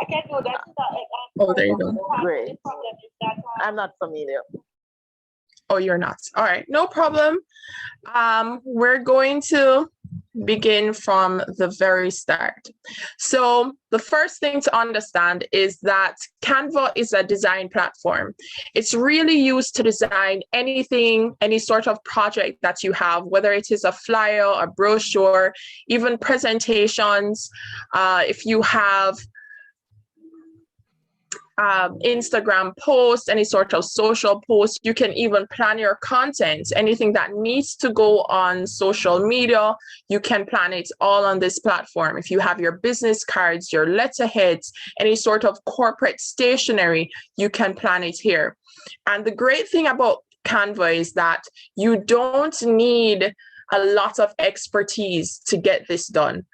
I can do that. Oh, there you go. Great. I'm not familiar. Oh, you're not. All right, no problem. We're going to begin from the very start. So the first thing to understand is that Canva is a design platform. It's really used to design anything, any sort of project that you have, whether it is a flyer, a brochure, even presentations. If you have Instagram posts, any sort of social posts, you can even plan your content. Anything that needs to go on social media, you can plan it all on this platform. If you have your business cards, your letterheads, any sort of corporate stationery, you can plan it here. And the great thing about Canva is that you don't need a lot of expertise to get this done.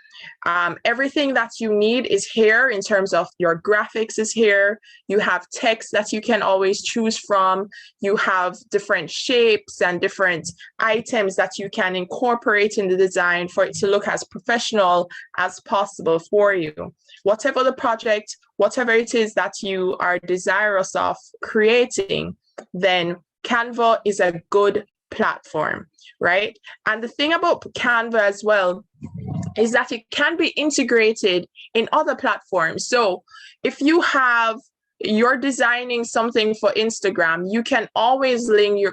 Everything that you need is here in terms of your graphics is here. You have text that you can always choose from. You have different shapes and different items that you can incorporate in the design for it to look as professional as possible for you. Whatever the project, whatever it is that you are desirous of creating, then Canva is a good platform, right? And the thing about Canva as well is that it can be integrated in other platforms. So if you're designing something for Instagram, you can always link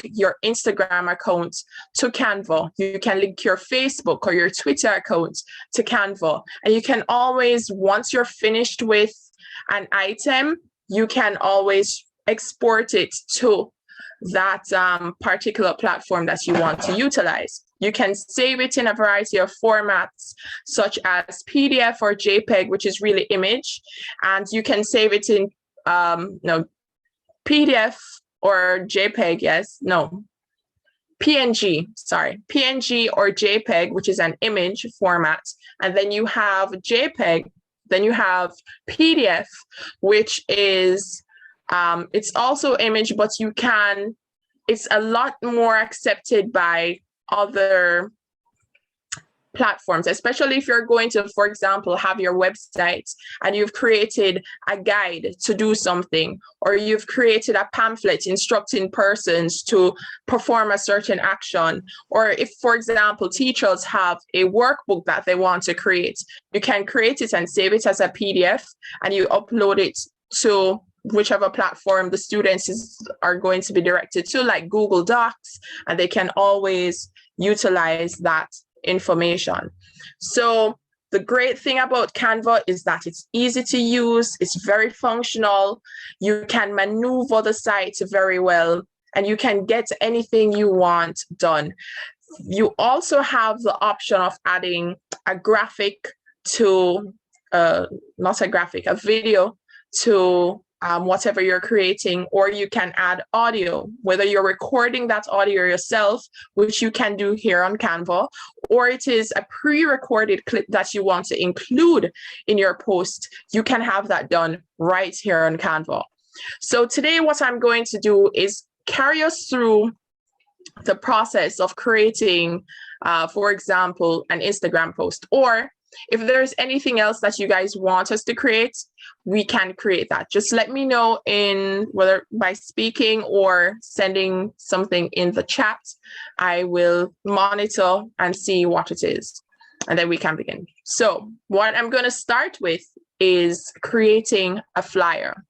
your Instagram account to Canva. You can link your Facebook or your Twitter account to Canva. And you can always, once you're finished with an item, you can always export it to that particular platform that you want to utilize. You can save it in a variety of formats, such as PDF or JPEG, which is really image. And you can save it in PDF or JPEG, PNG or JPEG, which is an image format. And then you have JPEG, then you have PDF, which is it's also image, but it's a lot more accepted by other platforms, especially if you're going to, for example, have your website and you've created a guide to do something, or you've created a pamphlet instructing persons to perform a certain action. Or if, for example, teachers have a workbook that they want to create, you can create it and save it as a PDF and you upload it to whichever platform the students are going to be directed to, like Google Docs, and they can always utilize that information. So the great thing about Canva is that it's easy to use, it's very functional, you can maneuver the site very well, and you can get anything you want done. You also have the option of adding a graphic to, a video to whatever you're creating, or you can add audio, whether you're recording that audio yourself, which you can do here on Canva, or it is a pre-recorded clip that you want to include in your post, you can have that done right here on Canva. So today what I'm going to do is carry us through the process of creating, for example, an Instagram post, or if there's anything else that you guys want us to create, we can create that. Just let me know whether by speaking or sending something in the chat. I will monitor and see what it is, and then we can begin. So what I'm going to start with is creating a flyer.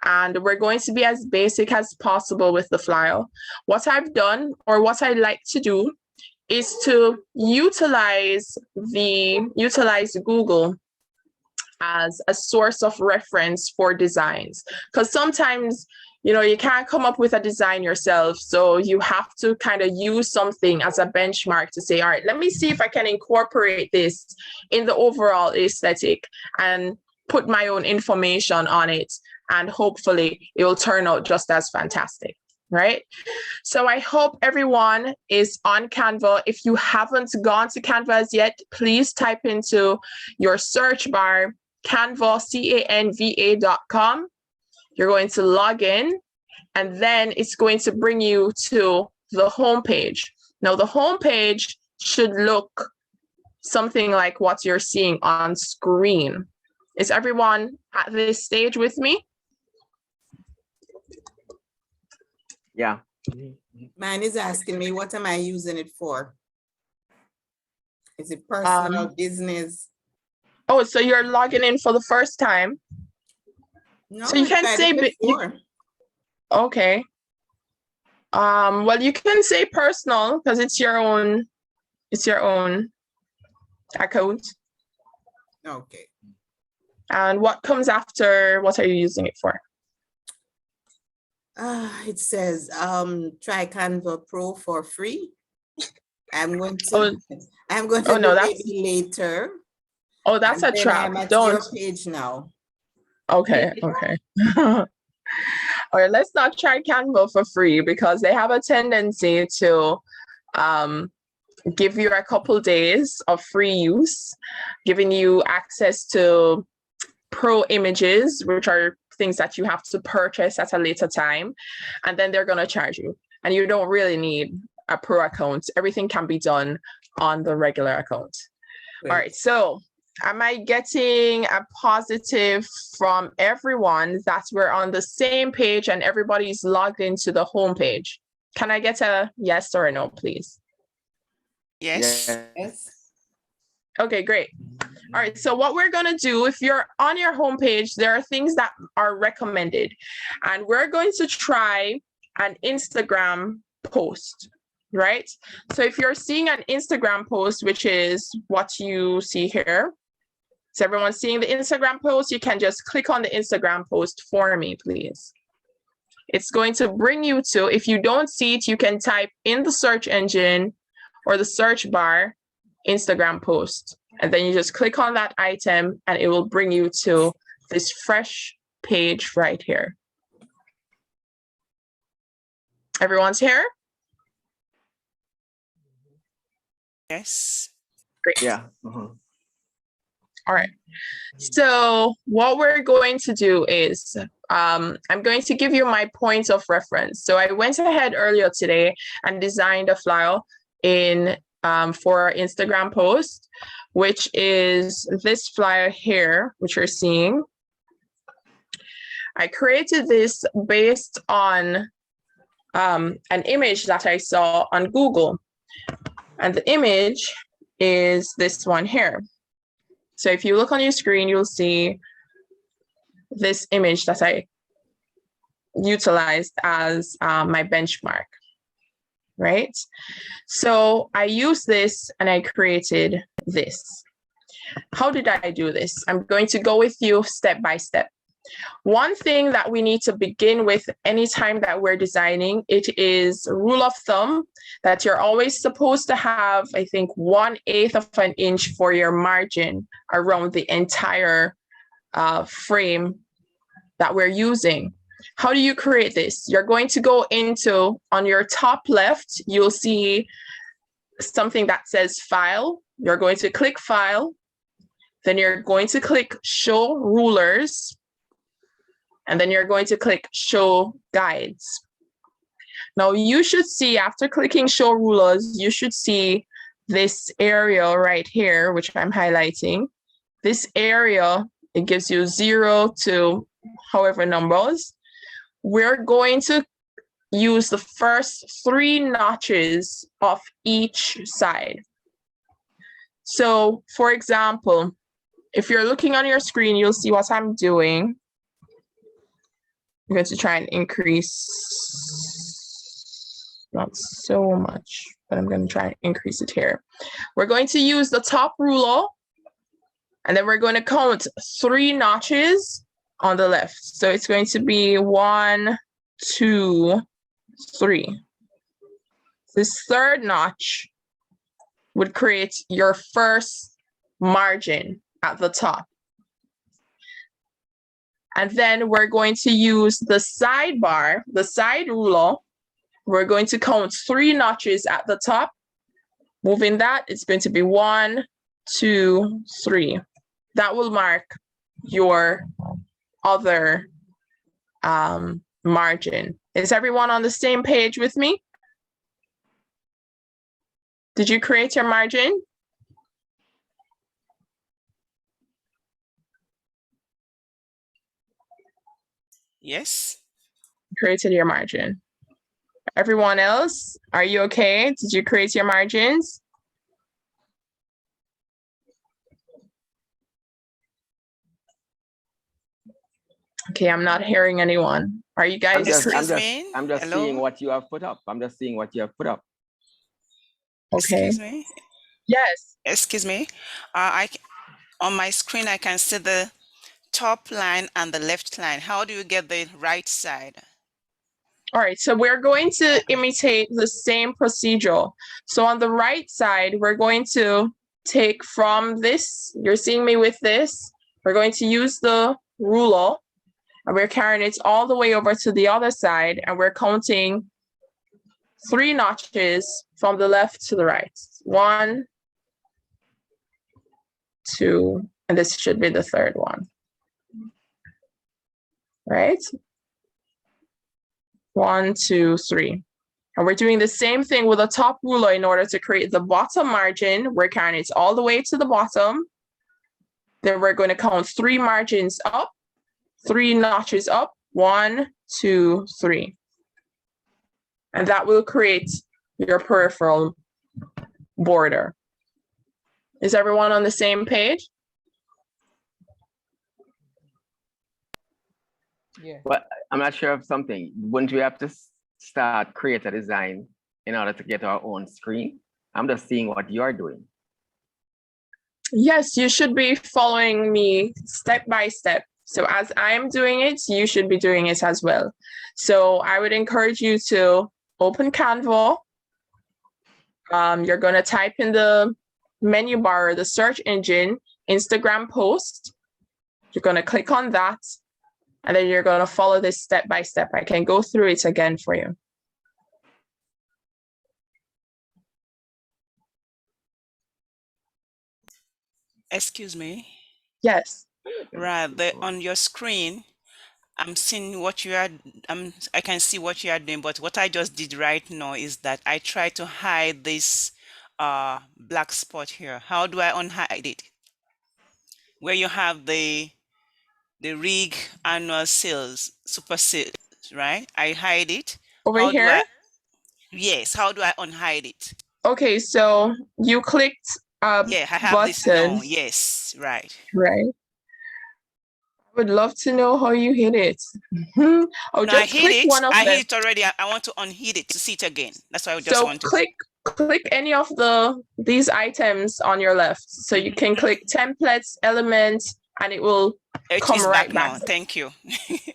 And we're going to be as basic as possible with the flyer. What I've done, or what I like to do, is to utilize Google as a source of reference for designs, because sometimes you can't come up with a design yourself, so you have to kind of use something as a benchmark to say, all right, let me see if I can incorporate this in the overall aesthetic and put my own information on it, and hopefully it will turn out just as fantastic. Right? So I hope everyone is on Canva. If you haven't gone to Canva as yet, please type into your search bar Canva, Canva.com. You're going to log in, and then it's going to bring you to the home page. Now, the home page should look something like what you're seeing on screen. Is everyone at this stage with me? Yeah. Mine is asking me, what am I using it for? Is it personal, business? Oh, so you're logging in for the first time? No, So you I can tried say it before. okay. Well, you can say personal because it's your own account. Okay. And what comes after, what are you using it for? It says try Canva Pro for free. I'm going Oh, to oh no, do that's it later. oh, that's And a then trap. I'm at Don't. your page now. Okay, okay. All right, let's not try Canva for free because they have a tendency to give you a couple days of free use, giving you access to pro images, which are things that you have to purchase at a later time, and then they're going to charge you. And you don't really need a pro account. Everything can be done on the regular account. Great. All right, so am I getting a positive from everyone that we're on the same page and everybody's logged into the home page? Can I get a yes or a no, please? Yes. Yes. Okay, great. All right, so what we're going to do, if you're on your homepage, there are things that are recommended. And we're going to try an Instagram post, right? So if you're seeing an Instagram post, which is what you see here, is everyone seeing the Instagram post? You can just click on the Instagram post for me, please. It's going to bring you to, if you don't see it, you can type in the search engine or the search bar, Instagram post. And then you just click on that item and it will bring you to this fresh page right here. Everyone's here? Yes. Great. Yeah. All right. So what we're going to do is I'm going to give you my points of reference. So I went ahead earlier today and designed a flyer in for our Instagram post, which is this flyer here, which you're seeing. I created this based on an image that I saw on Google. And the image is this one here. So if you look on your screen, you'll see this image that I utilized as my benchmark, right? So I used this and I created this. How did I do this? I'm going to go with you step by step. One thing that we need to begin with anytime that we're designing, it is rule of thumb that you're always supposed to have, I think, 1/8 of an inch for your margin around the entire frame that we're using. How do you create this? You're going to go into, on your top left, you'll see something that says file. You're going to click file. Then you're going to click show rulers. And then you're going to click show guides. Now you should see, after clicking show rulers, you should see this area right here, which I'm highlighting. This area, it gives you 0 to however numbers. We're going to use the first 3 notches of each side. So for example, if you're looking on your screen, you'll see what I'm doing. I'm going to try and increase, not so much, but I'm going to try and increase it here. We're going to use the top ruler, and then we're going to count 3 notches on the left. So it's going to be 1, 2, 3. This third notch would create your first margin at the top. And then we're going to use the sidebar, the side ruler. We're going to count 3 notches at the top. Moving that, it's going to be 1, 2, 3. That will mark your other margin. Is everyone on the same page with me? Did you create your margin? Yes. Created your margin. Everyone else, are you okay? Did you create your margins? Okay, I'm not hearing anyone. Are you guys? Excuse me. I'm just Hello? seeing what you have put up. I'm just seeing what you have put up. Okay. Excuse me. Yes. Excuse me. On my screen, I can see the top line and the left line. How do you get the right side? All right, so we're going to imitate the same procedure. So on the right side, we're going to take from this, you're seeing me with this, we're going to use the ruler and we're carrying it all the way over to the other side and we're counting 3 notches from the left to the right. 1, 2, and this should be the third one. Right? 1, 2, 3. And we're doing the same thing with a top ruler in order to create the bottom margin. We're carrying it all the way to the bottom. Then we're going to count 3 margins up, 3 notches up, 1, 2, 3. And that will create your peripheral border. Is everyone on the same page? Yeah. But I'm not sure of something. Wouldn't we have to start create a design in order to get our own screen? I'm just seeing what you're doing. Yes, you should be following me step by step. So as I'm doing it, you should be doing it as well. So I would encourage you to open Canva. You're going to type in the menu bar, or the search engine, Instagram post. You're going to click on that. And then you're going to follow this step by step. I can go through it again for you. Excuse me. Yes. Right. On your screen, I'm seeing what you are, I can see what you are doing, but what I just did right now is that I try to hide this black spot here. How do I unhide it? Where you have the rig annual sales, super sales, right? I hide it. Over How here? do I, yes, how do I unhide it? Okay, so you clicked Yeah, I have this button. now. Yes, right. Right. I would love to know how you hit it. Oh, No, just click one of I them. hit it already. I want to unhit it to see it again. That's why I just So want to click any of these items on your left. So you can click templates, elements, and it will come is right back now. back. Thank you.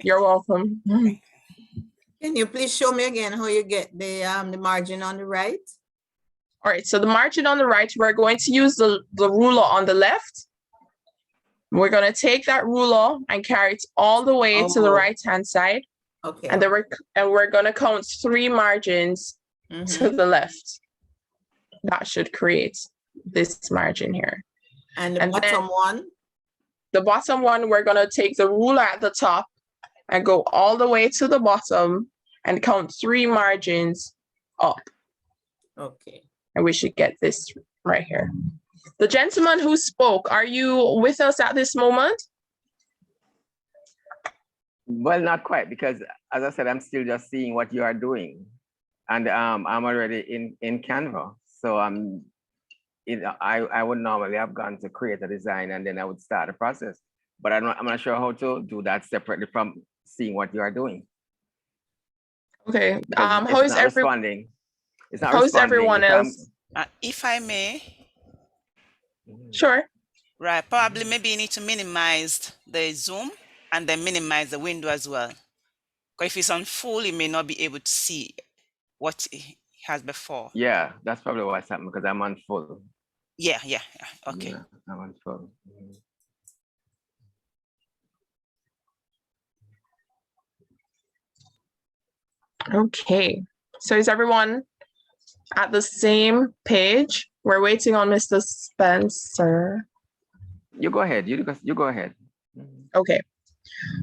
You're welcome. Can you please show me again how you get the margin on the right? All right, so the margin on the right, we're going to use the ruler on the left. We're going to take that ruler and carry it all the way to the right-hand side. Okay. And then we're going to count 3 margins to the left. That should create this margin here. And the bottom one? The bottom one, we're going to take the ruler at the top and go all the way to the bottom and count 3 margins up. Okay. And we should get this right here. The gentleman who spoke, are you with us at this moment? Well, not quite, because as I said, I'm still just seeing what you are doing. And I'm already in Canva. So I would normally have gone to create a design and then I would start the process. But I'm not sure how to do that separately from seeing what you are doing. Okay. How is responding? It's not how is responding. Everyone else? If I may. Sure. Right. Probably maybe you need to minimize the zoom and then minimize the window as well. Because if it's on full, you may not be able to see what it has before. Yeah, that's probably what's happening because I'm on full. Yeah. Okay. Yeah, I'm on full. Okay. So is everyone at the same page? We're waiting on Mr. Spencer. You go ahead. You go ahead. Okay.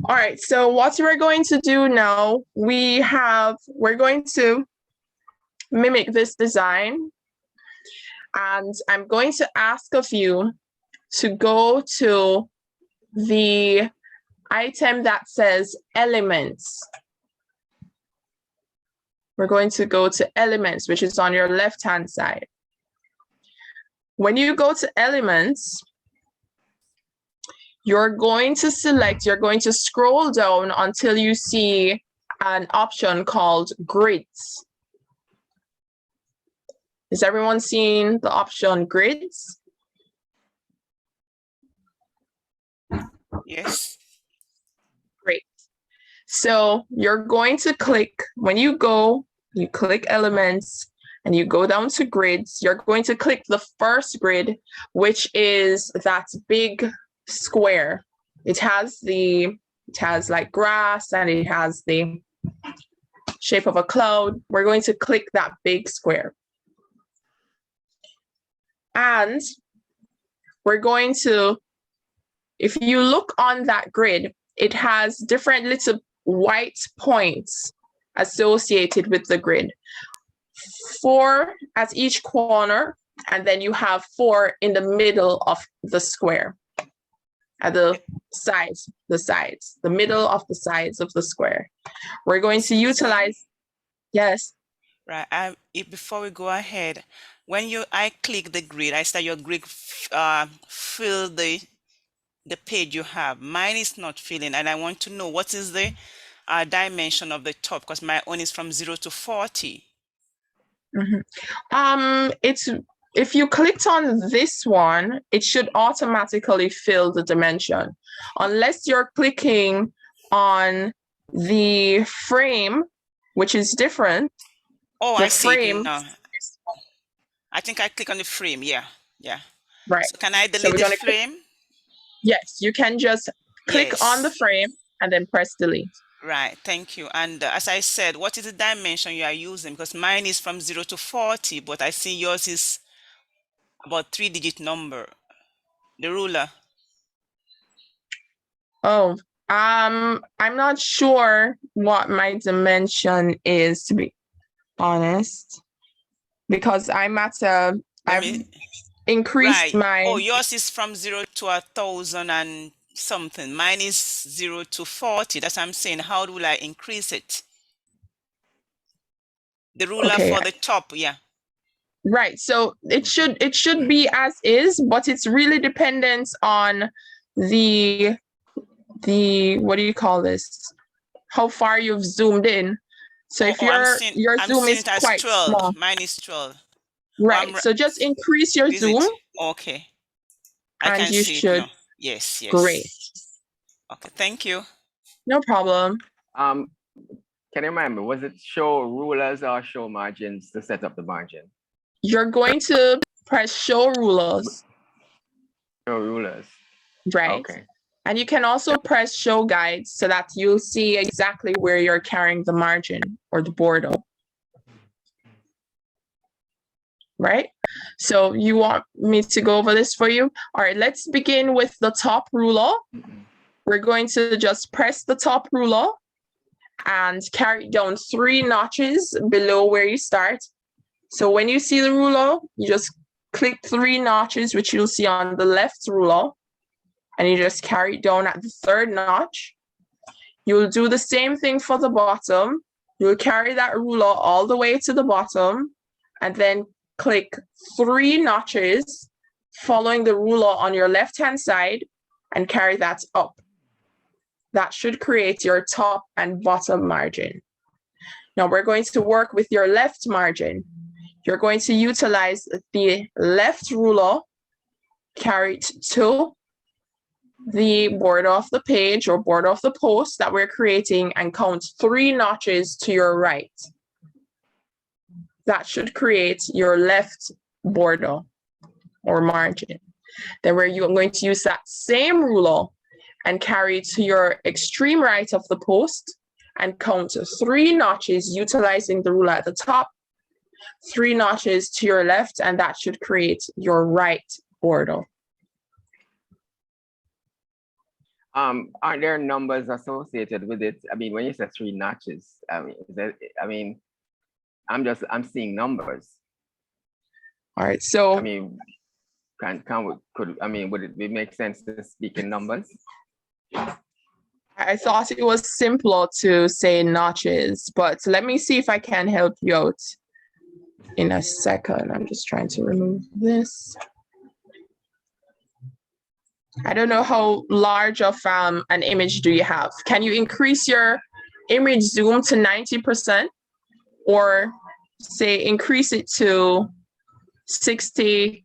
All right. So what we're going to do now, we're going to mimic this design. And I'm going to ask of you to go to the item that says elements. We're going to go to elements, which is on your left-hand side. When you go to elements, you're going to select, you're going to scroll down until you see an option called grids. Is everyone seeing the option grids? Yes. Great. So you're going to click, when you go, you click elements and you go down to grids, you're going to click the first grid, which is that big square. It has like grass and it has the shape of a cloud. We're going to click that big square. And we're going to, if you look on that grid, it has different little white points associated with the grid. 4 at each corner, and then you have 4 in the middle of the square. At the sides, the middle of the sides of the square. We're going to utilize, yes. Right. Before we go ahead, when I click the grid, I start your grid fill the page you have. Mine is not filling, and I want to know what is the dimension of the top, because my own is from 0 to 40. It's, if you clicked on this one, it should automatically fill the dimension, unless you're clicking on the frame, which is different. Oh, The I see frame. it now. I think I click on the frame. Yeah. Right. So can I So delete we're the gonna frame? Yes, you can just click on the Yes. frame and then press delete. Right, thank you. And as I said, what is the dimension you are using? Because mine is from 0 to 40, but I see yours is about 3-digit number. The ruler. Oh, I'm not sure what my dimension is, to be honest, because I'm at I've increased Right. my. Oh, yours is from 0 to 1,000 and something. Mine is 0 to 40. That's what I'm saying. How will I increase it? The ruler Okay. for the top, yeah. Right. So it should be as is, but it's really dependent on the what do you call this? How far you've zoomed in. So if your I'm zoom seeing is it as quite 12. small. Mine is 12. Right. So just increase your Is zoom. it? Okay. I And can you see it should. now. Yes. Great. Okay, thank you. No problem. Can you remind me, was it show rulers or show margins to set up the margin? You're going to press show rulers. Show rulers. Right. Okay. And you can also press show guides so that you'll see exactly where you're carrying the margin or the border. Right? So you want me to go over this for you? All right, let's begin with the top ruler. We're going to just press the top ruler and carry down 3 notches below where you start. So when you see the ruler, you just click 3 notches, which you'll see on the left ruler, and you just carry it down at the 3rd notch. You'll do the same thing for the bottom. You'll carry that ruler all the way to the bottom, and then click 3 notches following the ruler on your left-hand side and carry that up. That should create your top and bottom margin. Now we're going to work with your left margin. You're going to utilize the left ruler, carry it to the border of the page or border of the post that we're creating, and count 3 notches to your right. That should create your left border or margin. Then we're going to use that same ruler and carry to your extreme right of the post and count 3 notches utilizing the ruler at the top, 3 notches to your left, and that should create your right border. Aren't there numbers associated with it? I mean, when you say 3 notches, I'm seeing numbers. All right, so I mean, would it make sense to speak in numbers? I thought it was simpler to say notches, but let me see if I can help you out in a second. I'm just trying to remove this. I don't know how large of an image do you have. Can you increase your image zoom to 90% or say increase it to 60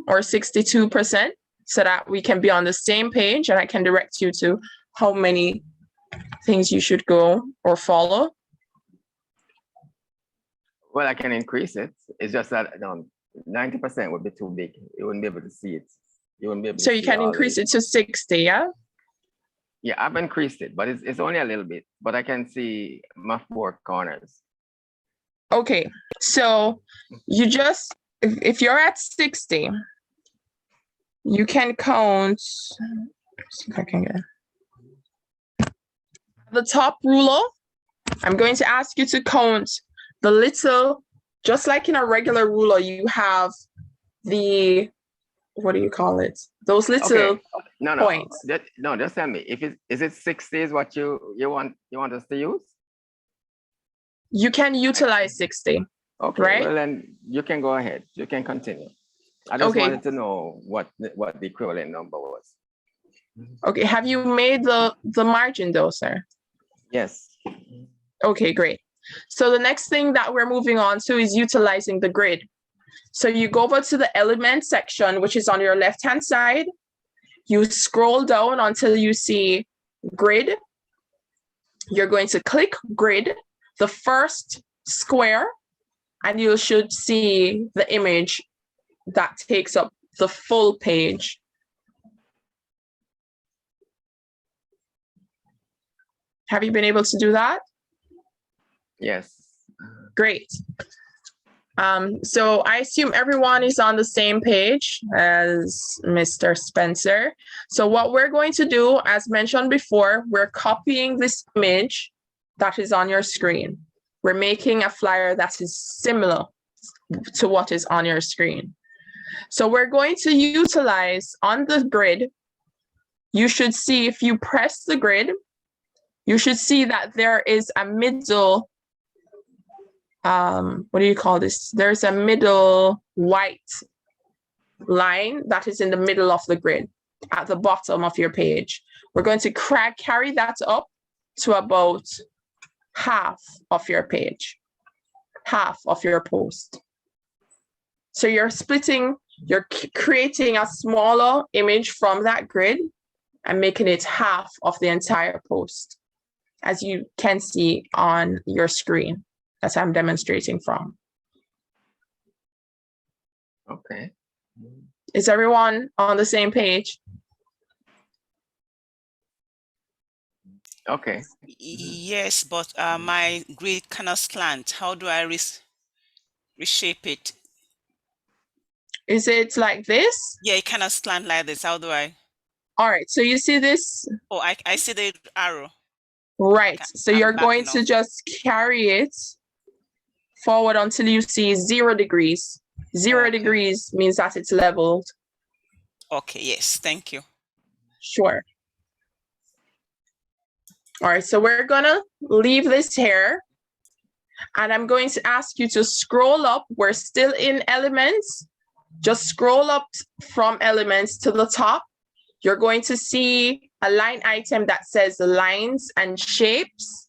or 62% so that we can be on the same page and I can direct you to how many things you should go or follow? Well, I can increase it. It's just that 90% would be too big. You wouldn't be able to see it. You wouldn't be able to So you see can all increase the- it to 60, yeah? Yeah, I've increased it, but it's only a little bit. But I can see my 4 corners. Okay, so you just, if you're at 60, you can count, let's see if I can get the top ruler. I'm going to ask you to count the little, just like in a regular ruler, you have the, what do you call it? Those little Okay. No, points. Just tell me if is it 60 is what you want us to use? You can utilize 60. Okay, Right? well then you can go ahead. You can continue. I just Okay. wanted to know what the equivalent number was. Okay, have you made the margin though, sir? Yes. Okay, great. So the next thing that we're moving on to is utilizing the grid. So you go over to the element section, which is on your left-hand side. You scroll down until you see grid. You're going to click grid, the first square, and you should see the image that takes up the full page. Have you been able to do that? Yes. Great. So I assume everyone is on the same page as Mr. Spencer. So what we're going to do, as mentioned before, we're copying this image that is on your screen. We're making a flyer that is similar to what is on your screen. So we're going to utilize on the grid. You should see, if you press the grid, you should see that there is a middle, what do you call this? There's a middle white line that is in the middle of the grid at the bottom of your page. We're going to carry that up to about half of your page, half of your post. So you're splitting, you're creating a smaller image from that grid and making it half of the entire post, as you can see on your screen that I'm demonstrating from. Okay. Is everyone on the same page? Okay. Yes, but my grid cannot slant. How do I reshape it? Is it like this? Yeah, it cannot slant like this. How do I? All right, so you see this? Oh, I see the arrow. Right, so I'm you're back going now. to just carry it forward until you see 0 degrees. 0 Okay. degrees means that it's leveled. Okay, yes, thank you. Sure. All right, so we're gonna leave this here. And I'm going to ask you to scroll up. We're still in elements. Just scroll up from elements to the top. You're going to see a line item that says lines and shapes.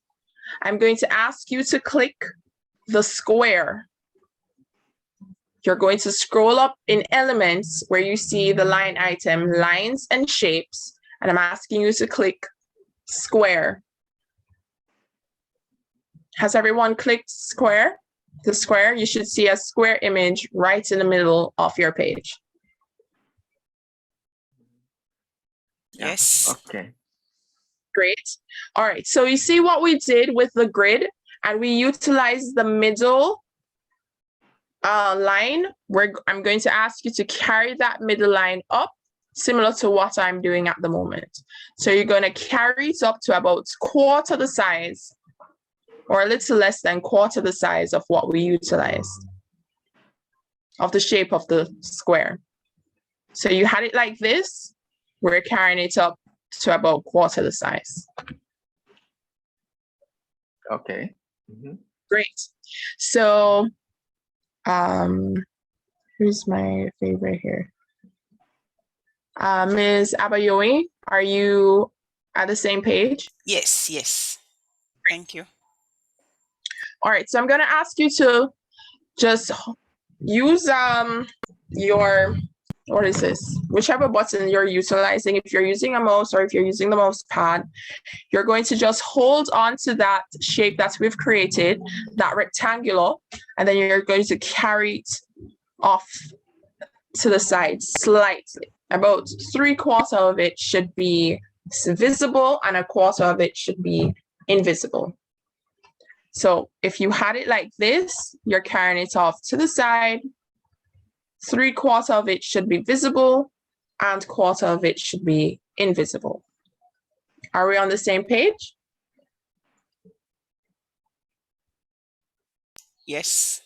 I'm going to ask you to click the square. You're going to scroll up in elements where you see the line item, lines and shapes. And I'm asking you to click square. Has everyone clicked square? The square, you should see a square image right in the middle of your page. Yeah. Yes. Okay. Great. All right, so you see what we did with the grid, and we utilized the middle line. I'm going to ask you to carry that middle line up, similar to what I'm doing at the moment. So you're going to carry it up to about quarter the size, or a little less than quarter the size of what we utilized, of the shape of the square. So you had it like this, we're carrying it up to about quarter the size. Okay. Mhm. Great. So, who's my favorite here? Ms. Abayomi, are you at the same page? Yes, yes. Thank you. All right, so I'm gonna ask you to just use your, what is this? Whichever button you're utilizing, if you're using a mouse or if you're using the mouse pad, you're going to just hold on to that shape that we've created, that rectangular, and then you're going to carry it off to the side slightly. About 3/4 of it should be visible and 1/4 of it should be invisible. So if you had it like this, you're carrying it off to the side. 3/4 of it should be visible and 1/4 of it should be invisible. Are we on the same page? Yes.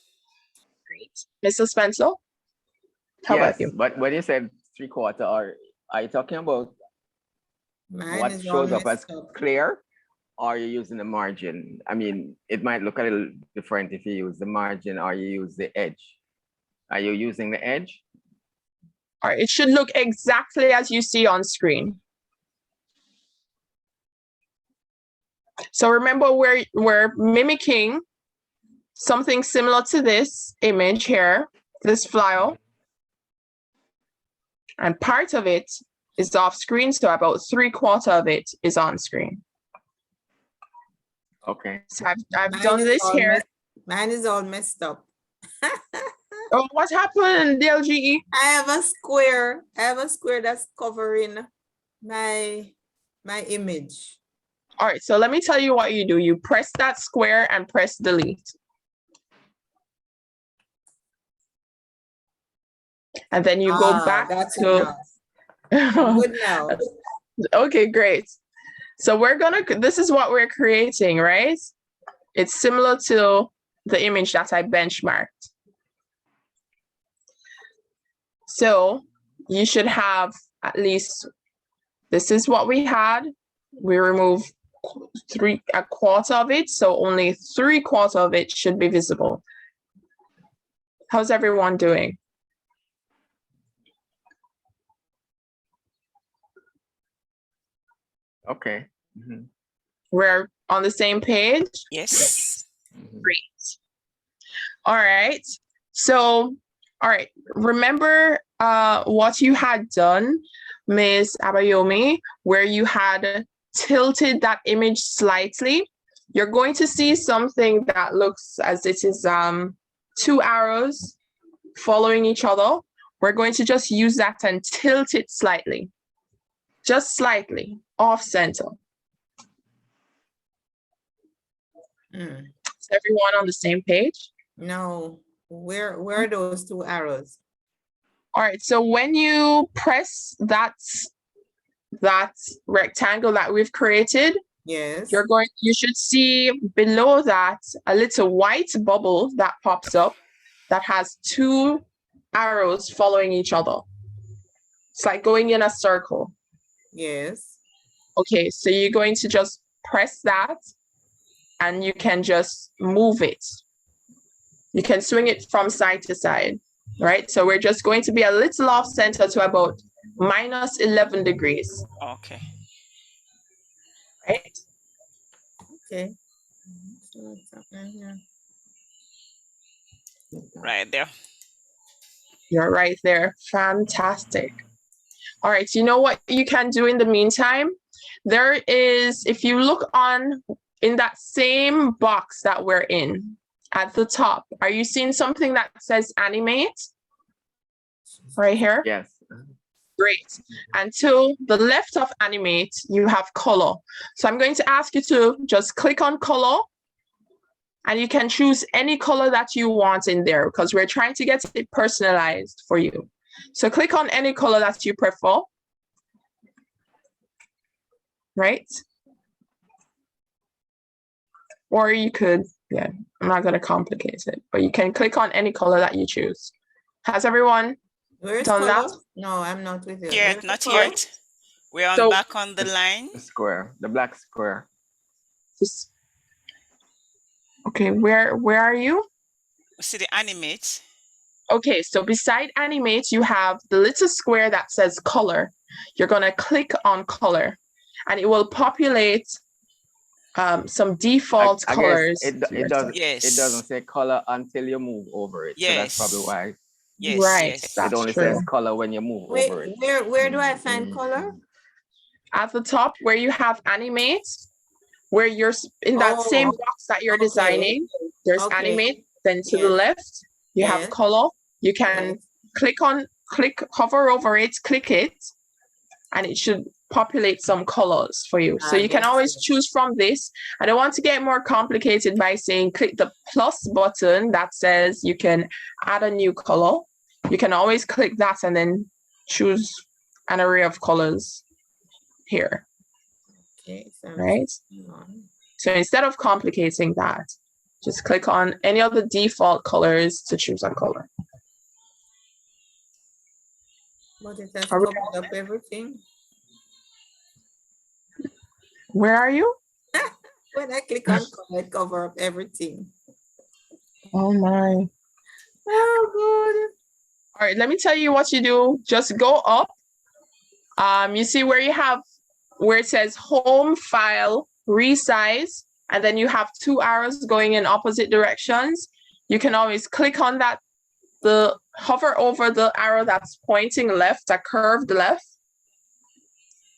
Great. Mr. Spencer, how Yes, about you? but when you said 3/4, are you talking about Mine what is all shows up as messed up. clear? Or are you using the margin? I mean, it might look a little different if you use the margin or you use the edge. Are you using the edge? All right, it should look exactly as you see on screen. So remember, we're mimicking something similar to this image here, this flyer. And part of it is off screen, so about 3/4 of it is on screen. Okay. So I've Mine done is this all here. Mine is all messed up. Oh, what happened, DLGE? I have a square. I have a square that's covering my image. All right, so let me tell you what you do. You press that square and press delete. And then you go back That's to. enough. I'm good now. Okay, great. So this is what we're creating, right? It's similar to the image that I benchmarked. So you should have at least, this is what we had. We remove 1/4 of it, so only 3/4 of it should be visible. How's everyone doing? Okay. Mhm. We're on the same page? Yes. Mhm. Great. All right. So, all right. Remember what you had done, Ms. Abayomi, where you had tilted that image slightly. You're going to see something that looks as it is 2 arrows following each other. We're going to just use that and tilt it slightly. Just slightly, off center. Is everyone on the same page? No, where are those 2 arrows? All right, so when you press that rectangle that we've created, Yes. you should see below that a little white bubble that pops up that has 2 arrows following each other. It's like going in a circle. Yes. Okay, so you're going to just press that and you can just move it. You can swing it from side to side, right? So we're just going to be a little off center to about -11 degrees. Okay. Right? Okay. So what's happening here? Right there. You're right there. Fantastic. All right, you know what you can do in the meantime? There is, if you look in that same box that we're in, at the top, are you seeing something that says animate? Right here? Yes. Great. And to the left of animate, you have color. So I'm going to ask you to just click on color and you can choose any color that you want in there because we're trying to get it personalized for you. So click on any color that you prefer. Right? Or you could, yeah, I'm not going to complicate it, but you can click on any color that you choose. Has everyone Where's done color? that? No, I'm not with you. Yet, Where's the not color? yet. We're on So- back on the line. The square, the black square. Just, okay, where are you? See the animate. Okay, so beside animate, you have the little square that says color. You're gonna click on color and it will populate some default I guess colors. it doesn't Yes. it doesn't say color until you move over it. So that's probably Yes. why Yes, Right, yes. it that's only true. says color when you move over it. Where do I find color? At the top where you have animate, where you're in that same Oh, box that you're okay. designing, there's Okay. animate, then to the Yes. left, you Yes. have color. You can hover over it, click it, and it should populate some colors for you. So I you can get always you. choose from this. I don't want to get more complicated by saying click the plus button that says you can add a new color. You can always click that and then choose an array of colors here, Okay, so right? hang on. So instead of complicating that, just click on any of the default colors to choose a color. But it has Are we- covered up everything. Where are you? When I click on color, it cover up everything. Oh my. Oh, good. All right, let me tell you what you do. Just go up. You see where you have, where it says home, file, resize, and then you have 2 arrows going in opposite directions. You can always click on that, hover over the arrow that's pointing left, that curved left,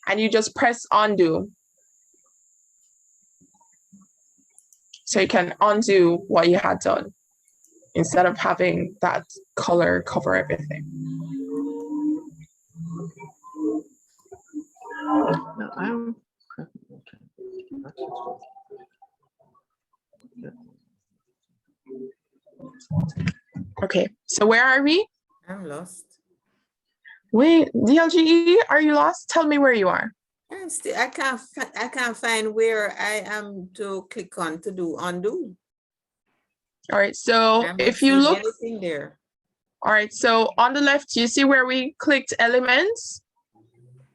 and you just press undo. So you can undo what you had done instead of having that color cover everything. No, I'm Okay, so where are we? I'm lost. Wait, DLGE, are you lost? Tell me where you are. I'm still, I can't find where I am to click on to do undo. All right, so I'm not if you seeing look, anything there. all right, so on the left, you see where we clicked elements?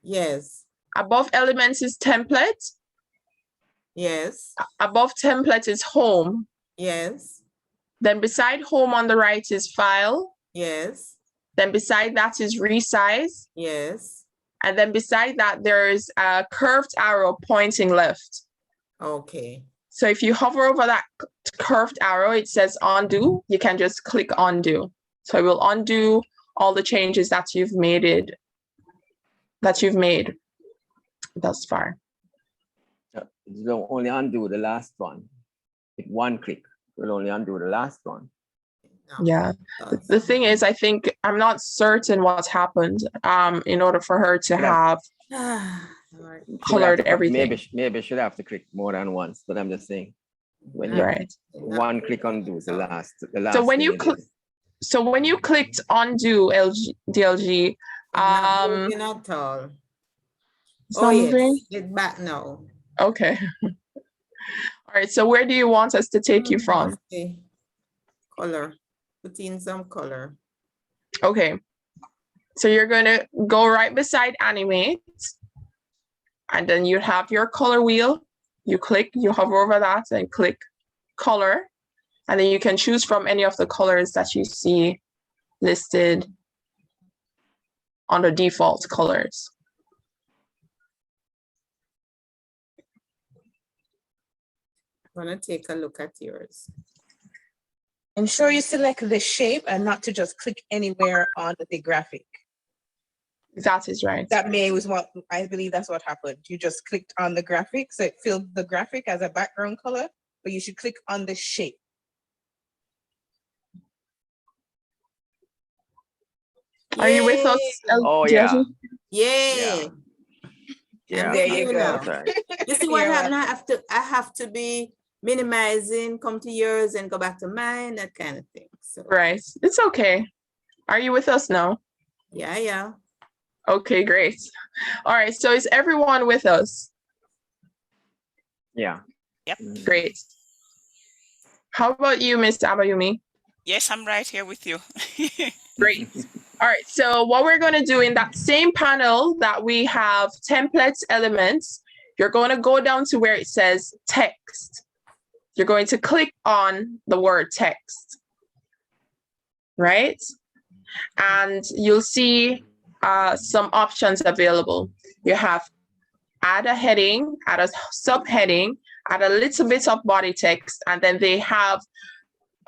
Yes, Above elements is template. yes, Above template is home. yes, Then beside home on the right is file. yes, Then beside that is resize. yes. And then beside that, there is a curved arrow pointing left. Okay, So if you hover over that curved arrow, it says undo. You can just click undo. So it will undo all the changes that you've made thus far. you don't only undo the last one. With one click, you'll only undo the last one. no, Yeah. that's- The thing is, I think I'm not certain what's happened. In order for her to have Lord. Should have colored to- everything. Maybe should have to click more than once, but I'm just saying. When you Right. one click undo is the last So when thing you did. click, so when you clicked undo DLG, It's not um, moving at all. it's Oh, not yes, moving? it's back now. Okay. All right. So where do you want us to take you from? Okay. Color, put in some color. Okay. So you're going to go right beside animate, and then you have your color wheel. You click, you hover over that and click color. And then you can choose from any of the colors that you see listed under default colors. I'm gonna take a look at yours. Ensure you select the shape and not to just click anywhere on the graphic. That is right. That was what I believe that's what happened. You just clicked on the graphic, so it filled the graphic as a background color, but you should click on the shape. Are you with us? Oh yeah. Yeah. Yeah. there you go. That's right. You see what You're happened? I have to be minimizing, come to yours and go back to mine, that kind of thing. So Right. It's okay. Are you with us now? yeah. Okay, great. All right. So is everyone with us? Yeah. Yep. Great. How about you, Miss Abayumi? Yes, I'm right here with you. Great. All right, so what we're going to do in that same panel that we have templates elements, you're going to go down to where it says text. You're going to click on the word text, right? And you'll see some options available. You have add a heading, add a subheading, add a little bit of body text, and then they have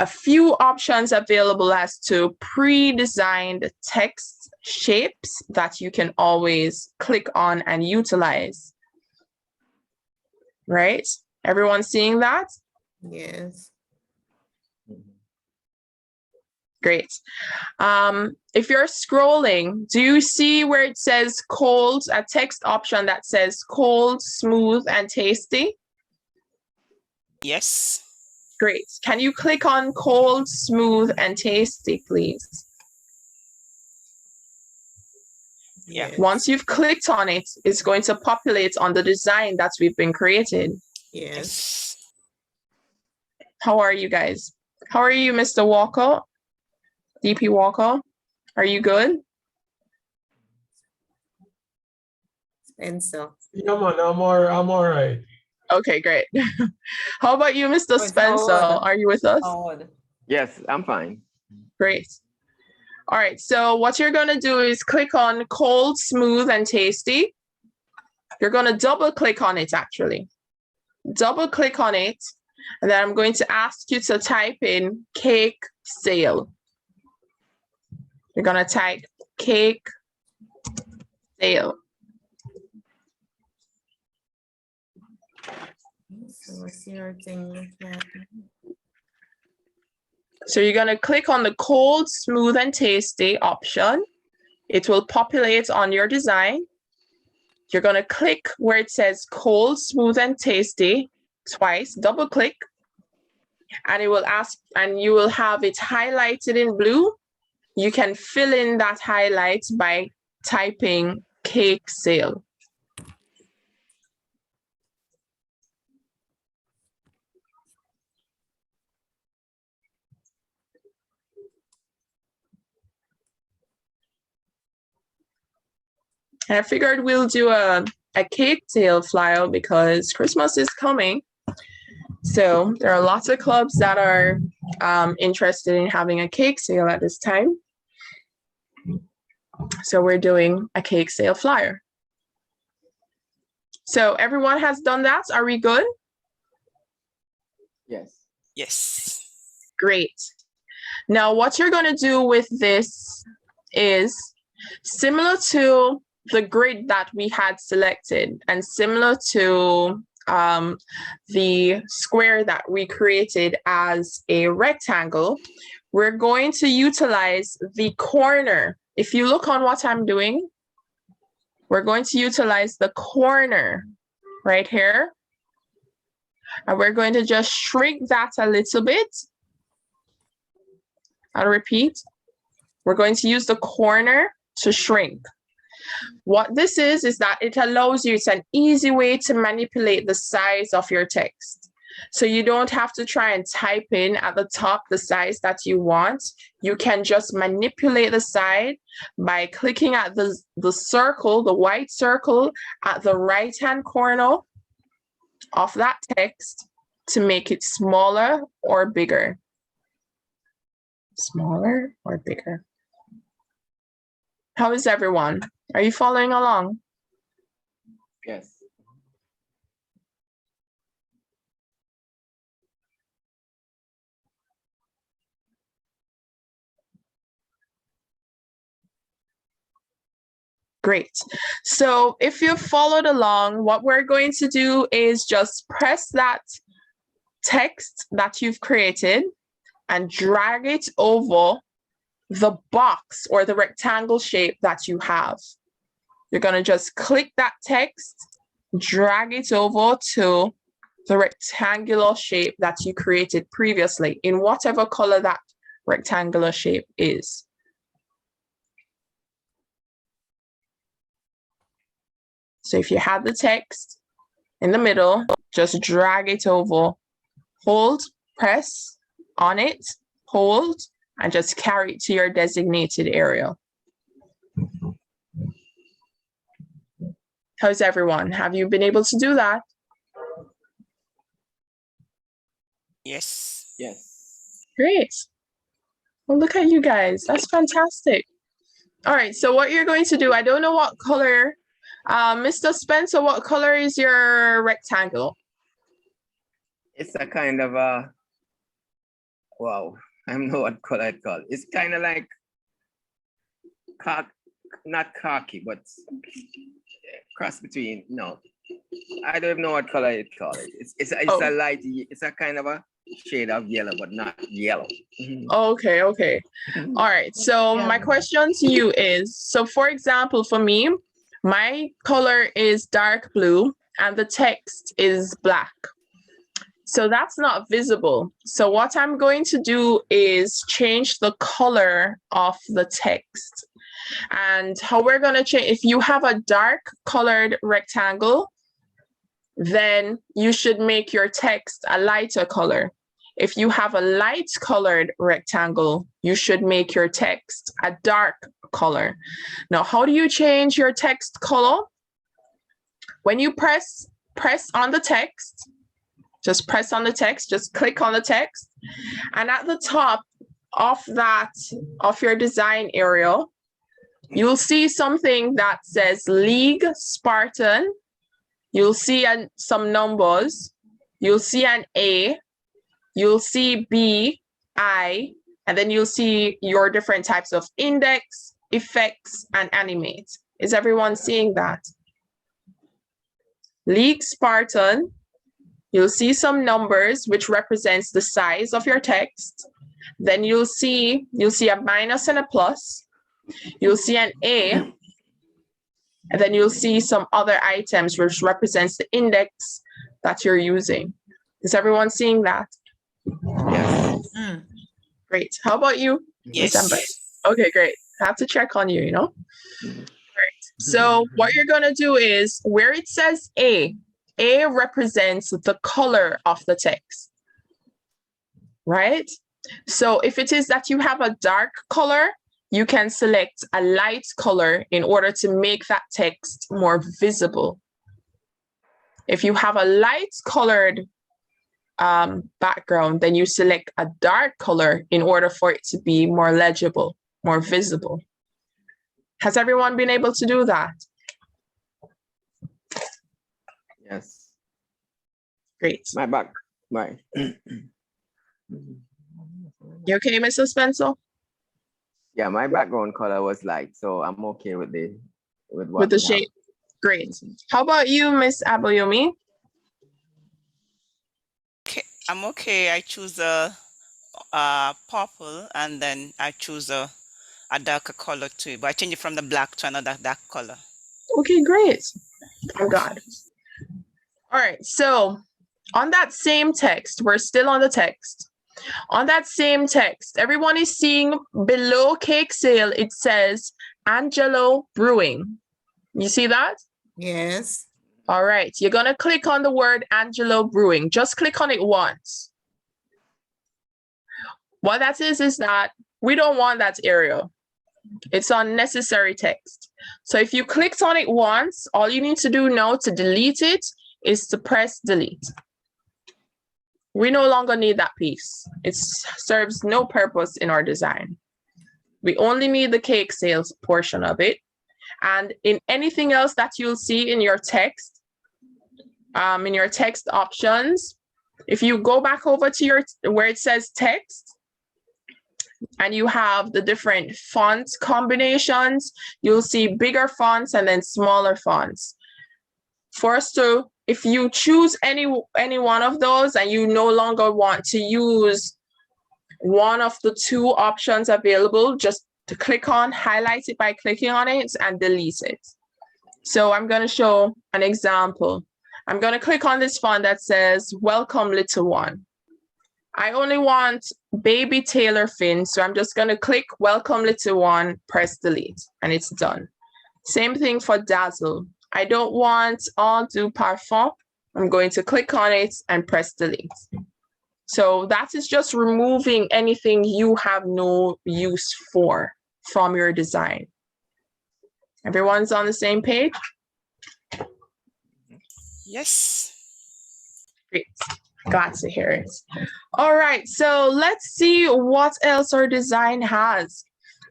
a few options available as to pre-designed text shapes that you can always click on and utilize. Right? Everyone seeing that? Yes. Great. If you're scrolling, do you see where it says cold, a text option that says cold, smooth, and tasty? Yes. Great. Can you click on cold, smooth, and tasty, please? Yeah. Once you've clicked on it, it's going to populate on the design that we've been created. Yes. How are you guys? How are you, Mr. Walker? DP Walker? Are you good? Spencer. Yeah, man, I'm all right. Okay, great. How about you, Mr. it's Spencer? Howard. Are you with us? Howard. Yes, I'm fine. Great. All right, so what you're gonna do is click on cold, smooth, and tasty. You're gonna double click on it actually. Double click on it, and then I'm going to ask you to type in cake sale. You're gonna type cake sale. So what's your thing with that? So you're gonna click on the cold, smooth, and tasty option. It will populate on your design. You're gonna click where it says cold, smooth, and tasty twice, double click, and it will ask, and you will have it highlighted in blue. You can fill in that highlight by typing cake sale. And I figured we'll do a cake sale flyer because Christmas is coming. So there are lots of clubs that are interested in having a cake sale at this time. So we're doing a cake sale flyer. So everyone has done that. Are we good? Yes. Yes. Great. Now what you're going to do with this is similar to the grid that we had selected and similar to the square that we created as a rectangle, we're going to utilize the corner. If you look on what I'm doing, we're going to utilize the corner right here. And we're going to just shrink that a little bit. I'll repeat. We're going to use the corner to shrink. What this is that it allows you, it's an easy way to manipulate the size of your text. So you don't have to try and type in at the top the size that you want. You can just manipulate the size by clicking at the circle, the white circle at the right-hand corner of that text to make it smaller or bigger. Smaller or bigger. How is everyone? Are you following along? Yes. Great. So if you followed along, what we're going to do is just press that text that you've created and drag it over the box or the rectangle shape that you have. You're going to just click that text, drag it over to the rectangular shape that you created previously in whatever color that rectangular shape is. So if you have the text in the middle, just drag it over, hold, press on it, hold, and just carry it to your designated area. How's everyone? Have you been able to do that? Yes. Yes. Great. Well, look at you guys. That's fantastic. All right, so what you're going to do, I don't know what color, Mr. Spencer, what color is your rectangle? It's a kind of a, wow, I don't know what color it's called. It's kind of like, not khaki, but cross between, no. I don't know what color it's called. It's a light, it's a kind of a shade of yellow, but not yellow. Okay, okay. All right, so my question to you is, so for example, for me, my color is dark blue and the text is black. So that's not visible. So what I'm going to do is change the color of the text. And how we're going to change, if you have a dark colored rectangle, then you should make your text a lighter color. If you have a light colored rectangle, you should make your text a dark color. Now, how do you change your text color? When you press on the text, just press on the text, just click on the text. And at the top of your design area, you'll see something that says League Spartan. You'll see some numbers. You'll see an A. You'll see B, I, and then you'll see your different types of index, effects, and animate. Is everyone seeing that? League Spartan. You'll see some numbers which represents the size of your text. Then you'll see a minus and a plus. You'll see an A, and then you'll see some other items which represents the index that you're using. Is everyone seeing that? Yes. Great. How about you? Yes. December? Okay, great. I have to check on you, you know? Great. So what you're going to do is where it says A represents the color of the text, right? So if it is that you have a dark color, you can select a light color in order to make that text more visible. If you have a light colored background, then you select a dark color in order for it to be more legible, more visible. Has everyone been able to do that? Yes. Great. My. You okay, Mr. Spencer? Yeah, my background color was light, so I'm okay with With the shape. Great. How about you, Miss Aboyomi? Okay, I'm okay. I choose a purple, and then I choose a darker color too, but I change it from the black to another dark color. Okay, great. Oh God. All right, so on that same text, we're still on the text. On that same text, everyone is seeing below cake sale, it says Angelo Brewing. You see that? Yes. All right, you're gonna click on the word Angelo Brewing. Just click on it once. What that is that we don't want that area. It's unnecessary text. So if you clicked on it once, all you need to do now to delete it is to press delete. We no longer need that piece. It serves no purpose in our design. We only need the cake sales portion of it. And in anything else that you'll see in your text options, if you go back over to where it says text, and you have the different font combinations, you'll see bigger fonts and then smaller fonts. If you choose any one of those and you no longer want to use one of the two options available, just to click on, highlight it by clicking on it and delete it. So I'm going to show an example. I'm going to click on this font that says, Welcome Little One. I only want baby Taylor Finn, so I'm just going to click Welcome Little One, press delete, and it's done. Same thing for Dazzle. I don't want Eau de Parfum. I'm going to click on it and press delete. So that is just removing anything you have no use for from your design. Everyone's on the same page? Yes. Great. Glad to hear it. All right, so let's see what else our design has.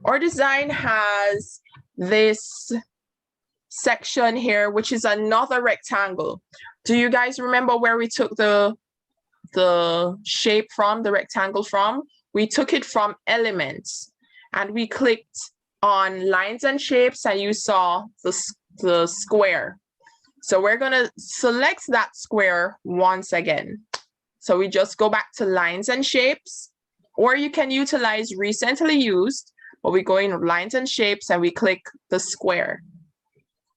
Our design has this section here, which is another rectangle. Do you guys remember where we took the shape from, the rectangle from? We took it from elements, and we clicked on lines and shapes, and you saw the square. So we're gonna select that square once again. So we just go back to lines and shapes, or you can utilize recently used, but we go in lines and shapes and we click the square.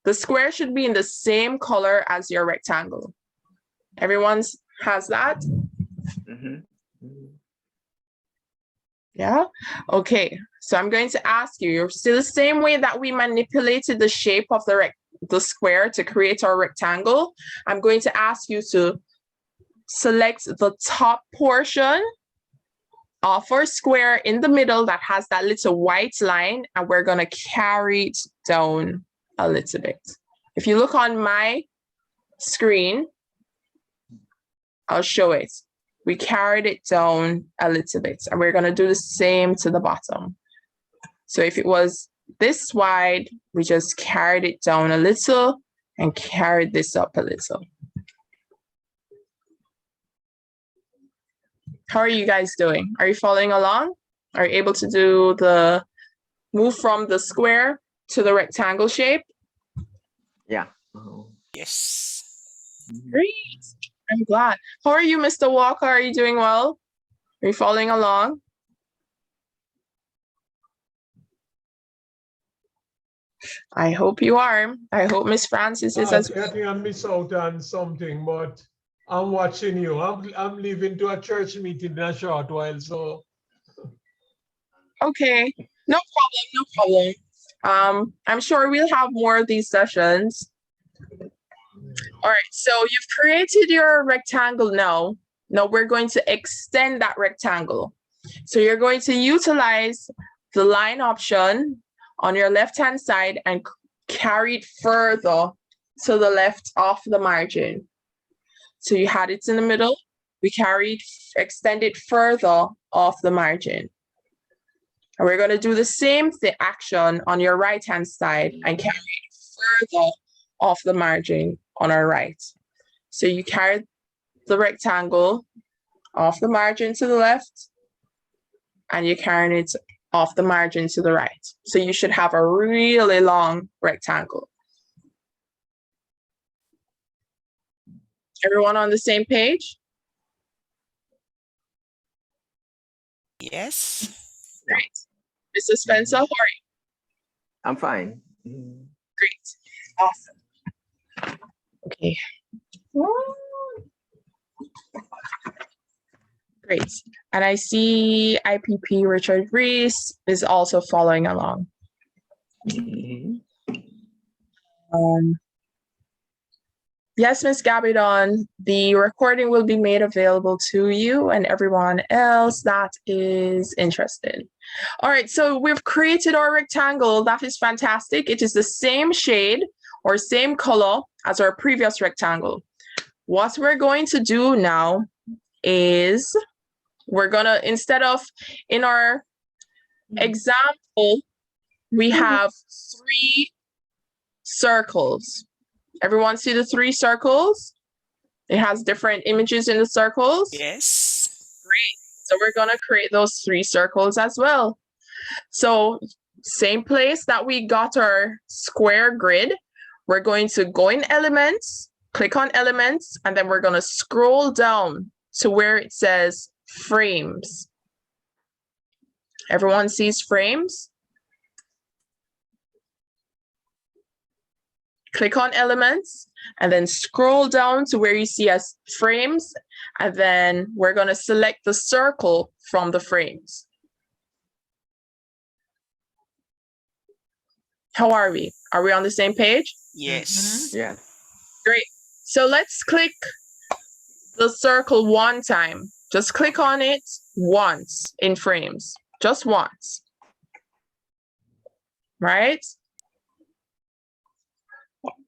The square should be in the same color as your rectangle. Everyone has that? Yeah? Okay, so I'm going to ask you, you're still the same way that we manipulated the shape of the square to create our rectangle. I'm going to ask you to select the top portion of our square in the middle that has that little white line, and we're going to carry it down a little bit. If you look on my screen, I'll show it. We carried it down a little bit, and we're going to do the same to the bottom. So if it was this wide, we just carried it down a little and carried this up a little. How are you guys doing? Are you following along? Are you able to do the move from the square to the rectangle shape? Yeah. Yes. Great. I'm glad. How are you, Mr. Walker? Are you doing well? Are you following along? I hope you are. I hope Miss Francis is as well. I think I miss out on something, but I'm watching you. I'm leaving to a church meeting in a short while, so. Okay, no problem, no problem. I'm sure we'll have more of these sessions. All right, so you've created your rectangle now. Now we're going to extend that rectangle. So you're going to utilize the line option on your left-hand side and carry it further to the left of the margin. So you had it in the middle, we extend it further off the margin. And we're going to do the same action on your right-hand side and carry it further off the margin on our right. So you carry the rectangle off the margin to the left, and you're carrying it off the margin to the right. So you should have a really long rectangle. Everyone on the same page? Yes. Great. Mr. Spencer, how are you? I'm fine. Great. Awesome. Okay. Great. And I see IPP Richard Reese is also following along. Yes, Ms. Gabidon, the recording will be made available to you and everyone else that is interested. All right, so we've created our rectangle. That is fantastic. It is the same shade or same color as our previous rectangle. What we're going to do now is we're gonna, instead of in our example, we have 3 circles. Everyone see the 3 circles? It has different images in the circles. Yes. Great. So we're gonna create those 3 circles as well. So same place that we got our square grid, we're going to go in elements, click on elements, and then we're gonna scroll down to where it says frames. Everyone sees frames? Click on elements and then scroll down to where you see as frames, and then we're going to select the circle from the frames. How are we? Are we on the same page? Yes. Yeah. Great. So let's click the circle one time. Just click on it once in frames, just once. Right?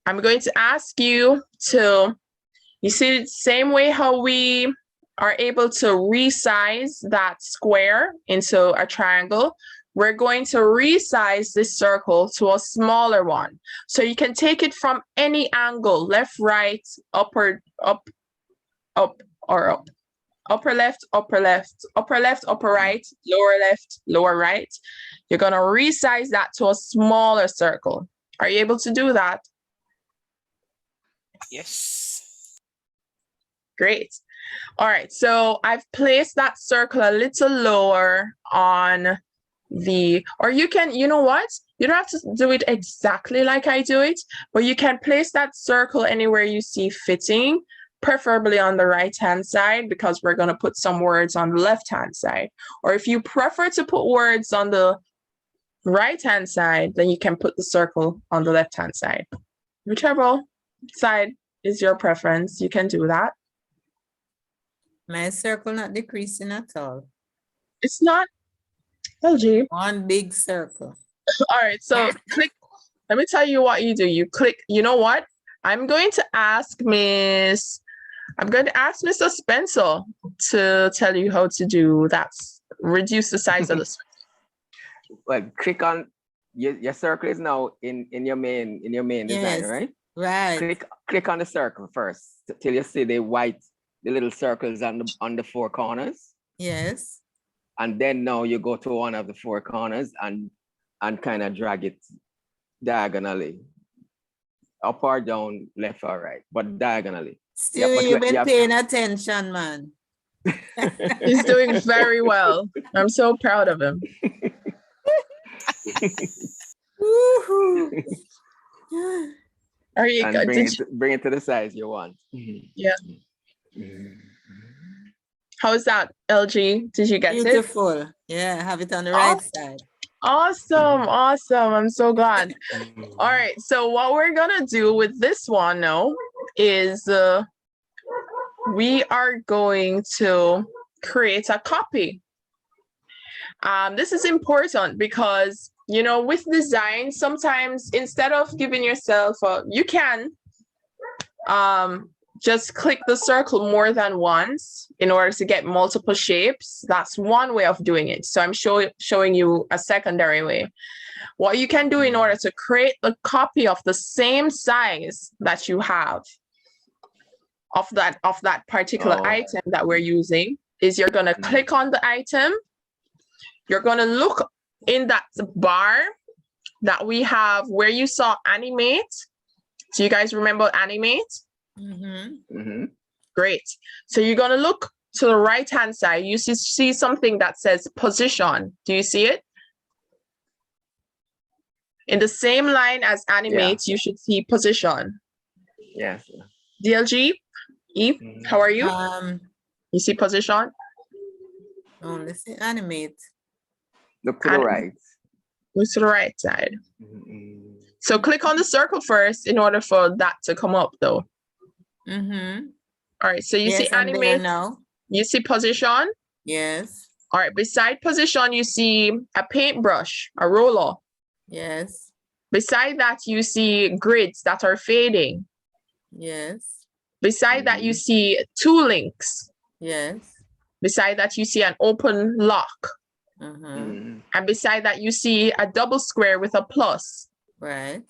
I'm going to ask you to, you see the same way how we are able to resize that square into a triangle, we're going to resize this circle to a smaller one. So you can take it from any angle, left, right, upper, up, or up. Upper left, upper left, upper left, upper right, lower right. You're going to resize that to a smaller circle. Are you able to do that? Yes. Great. All right, so I've placed that circle a little lower on the, or you can, you know what? You don't have to do it exactly like I do it, but you can place that circle anywhere you see fitting, preferably on the right-hand side, because we're going to put some words on the left-hand side. Or if you prefer to put words on the right-hand side, then you can put the circle on the left-hand side. Whichever side is your preference, you can do that. My circle not decreasing at all. It's not, LG. One big circle. All right, so click, let me tell you what you do. You click, you know what? I'm going to ask Mr. Spencer to tell you how to do that. Reduce the size of the circle. Well, click on your circle is now in your main design, Yes. right? Right. Click on the circle first till you see the little circles on the four corners. Yes. And then now you go to one of the four corners and kind of drag it diagonally, up or down, left or right, but diagonally. Still, but you've been you paying attention, man. He's doing very well. I'm so proud of him. Woohoo. Are you And good? bring it to the size you want. Yeah. How's that, LG? Did you get it? Beautiful. Yeah, have it on the right side. Awesome, awesome. I'm so glad. All right, so what we're gonna do with this one now is we are going to create a copy. This is important because, you know, with design, sometimes instead of giving yourself you can just click the circle more than once in order to get multiple shapes. That's one way of doing it. So I'm showing you a secondary way. What you can do in order to create a copy of the same size that you have of that particular item that we're using is you're going to click on the item. You're going to look in that bar that we have where you saw animate. Do you guys remember animate? Mm-hmm. Mm-hmm. Great. So you're going to look to the right-hand side. You see something that says position. Do you see it? In the same line as animate, you should see position. Yes. DLG, E, how are you? You see position? Oh, let's see, animate. Look to the right. Look to the right side. So click on the circle first in order for that to come up though. Mm-hmm. All right, so you see I'm there animate now. You see position? Yes. All right, beside position, you see a paintbrush, a roller. Yes. Beside that, you see grids that are fading. Yes. Beside that, you see two links. Yes. Beside that, you see an open lock. Mm-hmm. And beside that, you see a double square with a plus. Right.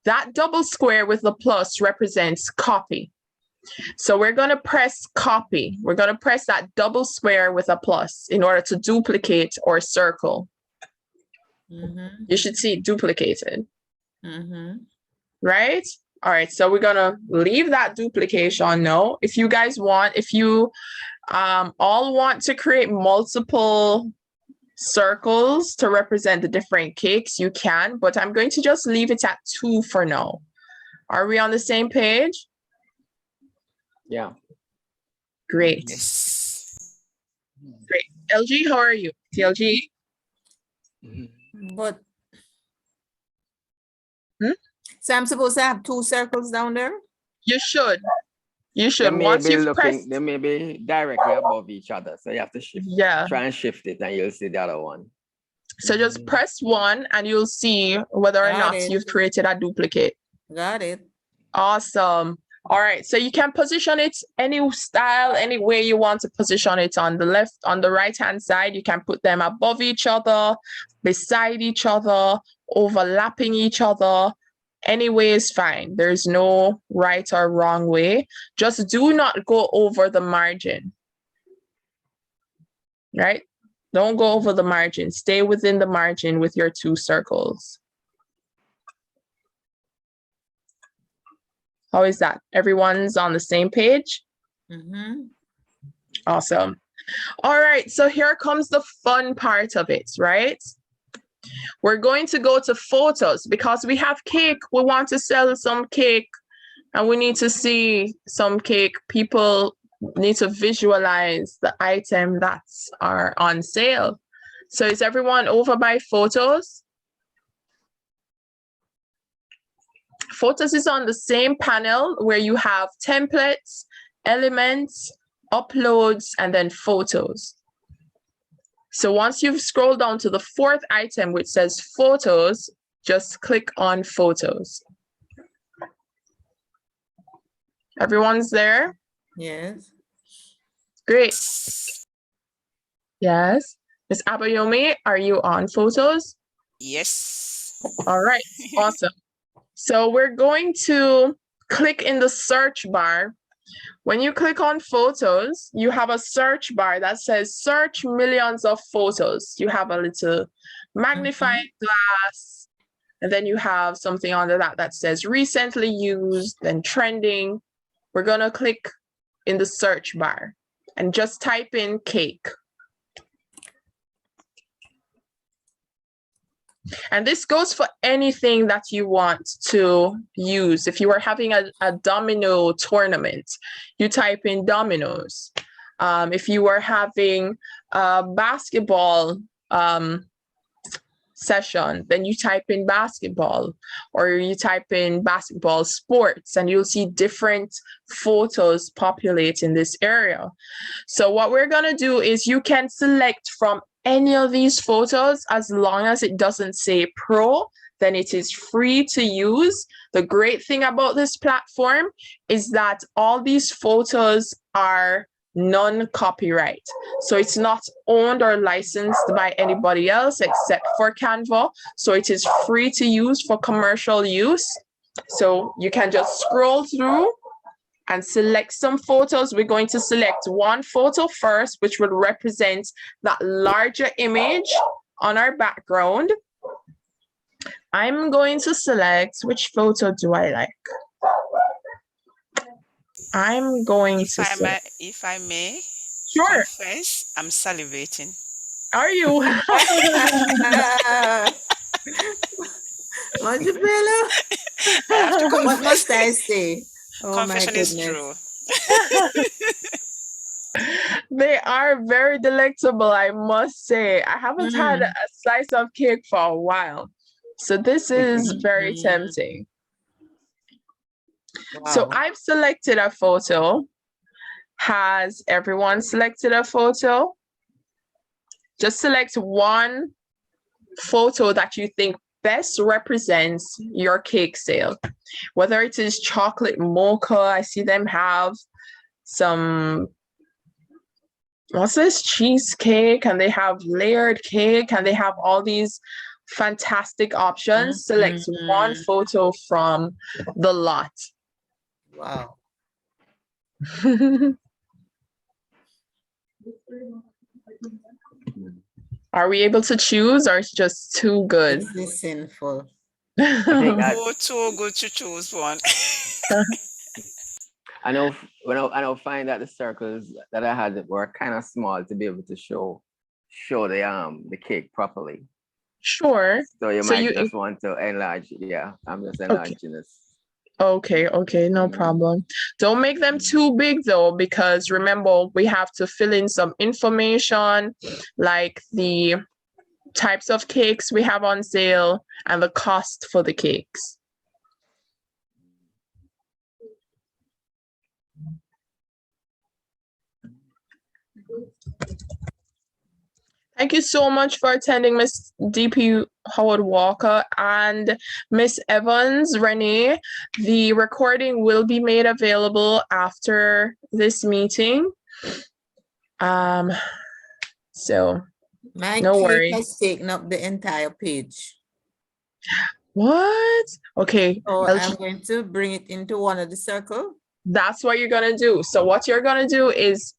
That double square with the plus represents copy. So we're going to press copy. We're going to press that double square with a plus in order to duplicate or circle. Mm-hmm. You should see duplicated. Mm-hmm. Right? All right, so we're going to leave that duplication now. If you guys want, if you all want to create multiple circles to represent the different cakes, you can, but I'm going to just leave it at 2 for now. Are we on the same page? Yeah. Great. Yes. Great. LG, how are you? TLG? But so I'm supposed to have 2 circles down there? You should. You should. Once you've pressed. They may be directly above each other. So you have to shift. Yeah. Try and shift it and you'll see the other one. So just press 1 and you'll see whether or Got not it. you've created a duplicate. Got it. Awesome. All right, so you can position it any style, any way you want to position it. On the left, on the right-hand side, you can put them above each other, beside each other, overlapping each other. Any way is fine. There's no right or wrong way. Just do not go over the margin, right? Don't go over the margin. Stay within the margin with your 2 circles. How is that? Everyone's on the same page? Mm-hmm. Awesome. All right, so here comes the fun part of it, right? We're going to go to photos because we have cake. We want to sell some cake and we need to see some cake. People need to visualize the item that's are on sale. So is everyone over by photos? Photos is on the same panel where you have templates, elements, uploads, and then photos. So once you've scrolled down to the 4th item, which says photos, just click on photos. Everyone's there? Yes. Great. Yes. Ms. Abayomi, are you on photos? Yes. All right, awesome. So we're going to click in the search bar. When you click on photos, you have a search bar that says search millions of photos. You have a little magnifying glass, and then you have something under that that says recently used and trending. We're gonna click in the search bar and just type in cake. And this goes for anything that you want to use. If you are having a domino tournament, you type in dominoes. If you are having a basketball session, then you type in basketball, or you type in basketball sports, and you'll see different photos populate in this area. So what we're gonna do is you can select from any of these photos as long as it doesn't say pro, then it is free to use. The great thing about this platform is that all these photos are non-copyright. So it's not owned or licensed by anybody else except for Canva. So it is free to use for commercial use. So you can just scroll through and select some photos. We're going to select one photo first, which will represent that larger image on our background. I'm going to select, which photo do I like? I'm going to select. If I may, Sure. confess, I'm salivating. Are you? Montebello, what must I say? Oh, Confession my is goodness. true. They are very delectable, I must say. I haven't had a slice of cake for a while. So this is very tempting. Wow. So I've selected a photo. Has everyone selected a photo? Just select one photo that you think best represents your cake sale. Whether it is chocolate mocha, I see them have some, what's this, cheesecake, and they have layered cake, and they have all these fantastic options. Select one photo from the lot. Wow. Are we able to choose, or it's just too good? This is sinful. I think Too good to choose one. I know when I find that the circles that I had were kind of small to be able to show the cake properly. Sure. So you might just want to enlarge. Yeah, I'm just enlarging this. Okay, no problem. Don't make them too big though, because remember, we have to fill in some information like the types of cakes we have on sale and the cost for the cakes. Thank you so much for attending, Miss DP Howard Walker and Miss Evans Renee. The recording will be made available after this meeting. So My no cake worries. has taken up the entire page. What? Okay. So I'll I'm going to bring it into one of the circle. That's what you're gonna do. So what you're gonna do is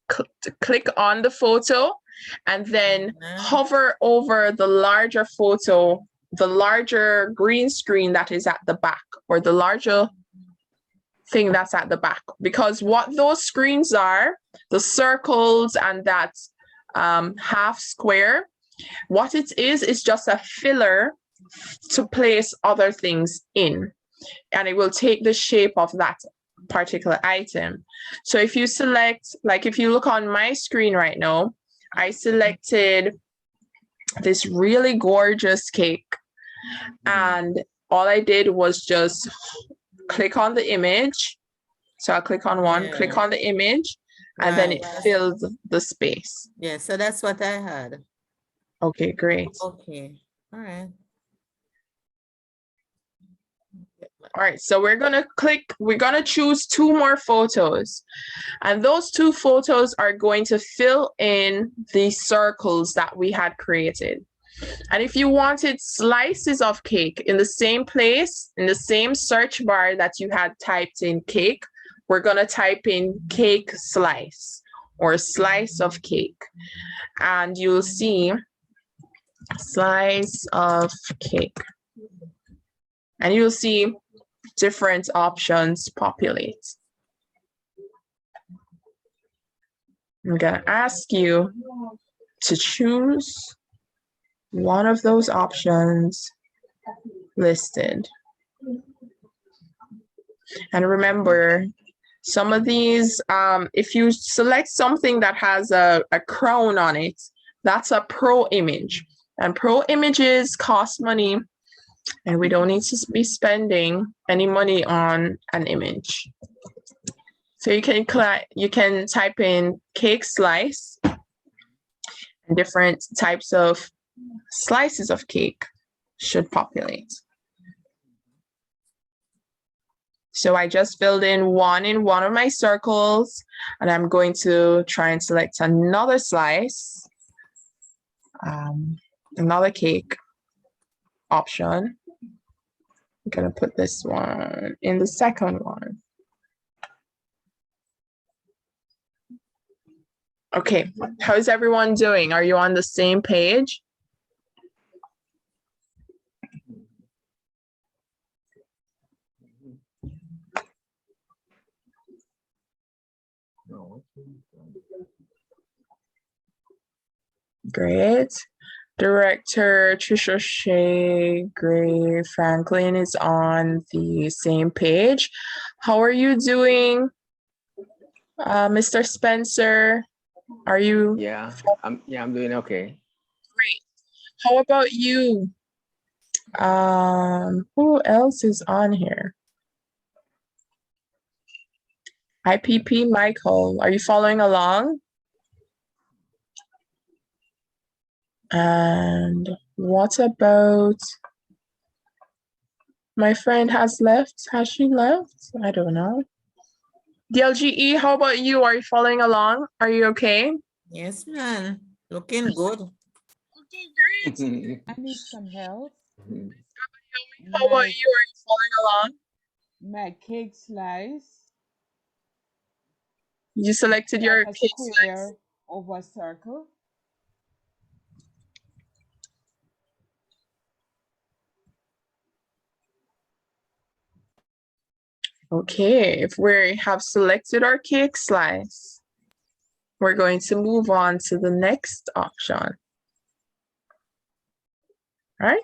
click on the photo and then hover over the larger photo, the larger green screen that is at the back, or the larger thing that's at the back. Because what those screens are, the circles and that half square, what it is just a filler to place other things in. And it will take the shape of that particular item. So if you select, like if you look on my screen right now, I selected this really gorgeous cake, and all I did was just click on the image. So I'll click on one, click on the image, and then it fills the space. Yeah, so that's what I had. Okay, great. Okay, all right. All right, so we're gonna choose 2 more photos, and those 2 photos are going to fill in the circles that we had created. And if you wanted slices of cake in the same place, in the same search bar that you had typed in cake, we're gonna type in cake slice or slice of cake, and you'll see slice of cake, and you'll see different options populate. I'm gonna ask you to choose one of those options listed. And remember, some of these, if you select something that has a crown on it, that's a pro image. And pro images cost money, and we don't need to be spending any money on an image. So you can type in cake slice, and different types of slices of cake should populate. So I just filled in one of my circles, and I'm going to try and select another slice, another cake option. I'm gonna put this one in the second one. Okay, how's everyone doing? Are you on the same page? Great. Director Trisha Shea Gray Franklin is on the same page. How are you doing, Mr. Spencer? Are you? Yeah, I'm doing okay. Great. How about you? Who else is on here? IPP Michael, are you following along? And what about my friend has left? Has she left? I don't know. DLGE, how about you? Are you following along? Are you okay? Yes, man. Looking good. Okay, great. I need some help. How about you? Are you following along? My cake slice. You selected your a cake square slice. over a circle. Okay, if we have selected our cake slice, we're going to move on to the next option. All right.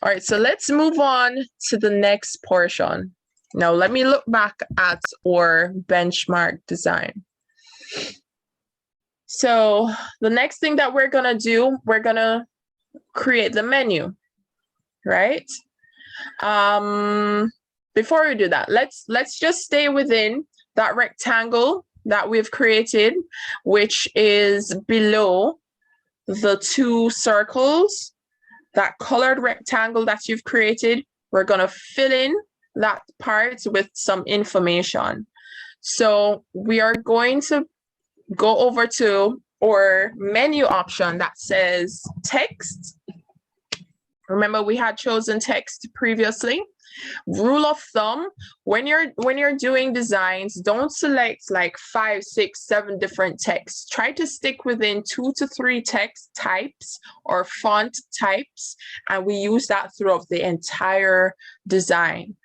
All right, so let's move on to the next portion. Now, let me look back at our benchmark design. So the next thing that we're gonna do, we're gonna create the menu, right? Before we do that, let's just stay within that rectangle that we've created, which is below the 2 circles, that colored rectangle that you've created, we're going to fill in that part with some information. So we are going to go over to our menu option that says text. Remember, we had chosen text previously. Rule of thumb, when you're doing designs, don't select like 5, 6, 7 different texts. Try to stick within 2 to 3 text types or font types, and we use that throughout the entire design,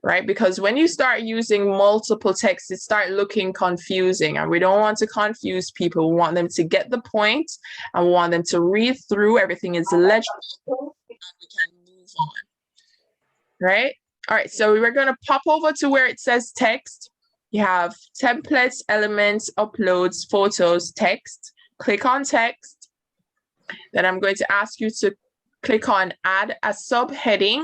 right? Because when you start using multiple texts, it starts looking confusing, and we don't want to confuse people. We want them to get the point, and we want them to read through. Everything is legible, and we can move on. Right? All right, so we're going to pop over to where it says text. You have templates, elements, uploads, photos, text. Click on text. Then I'm going to ask you to click on add a subheading.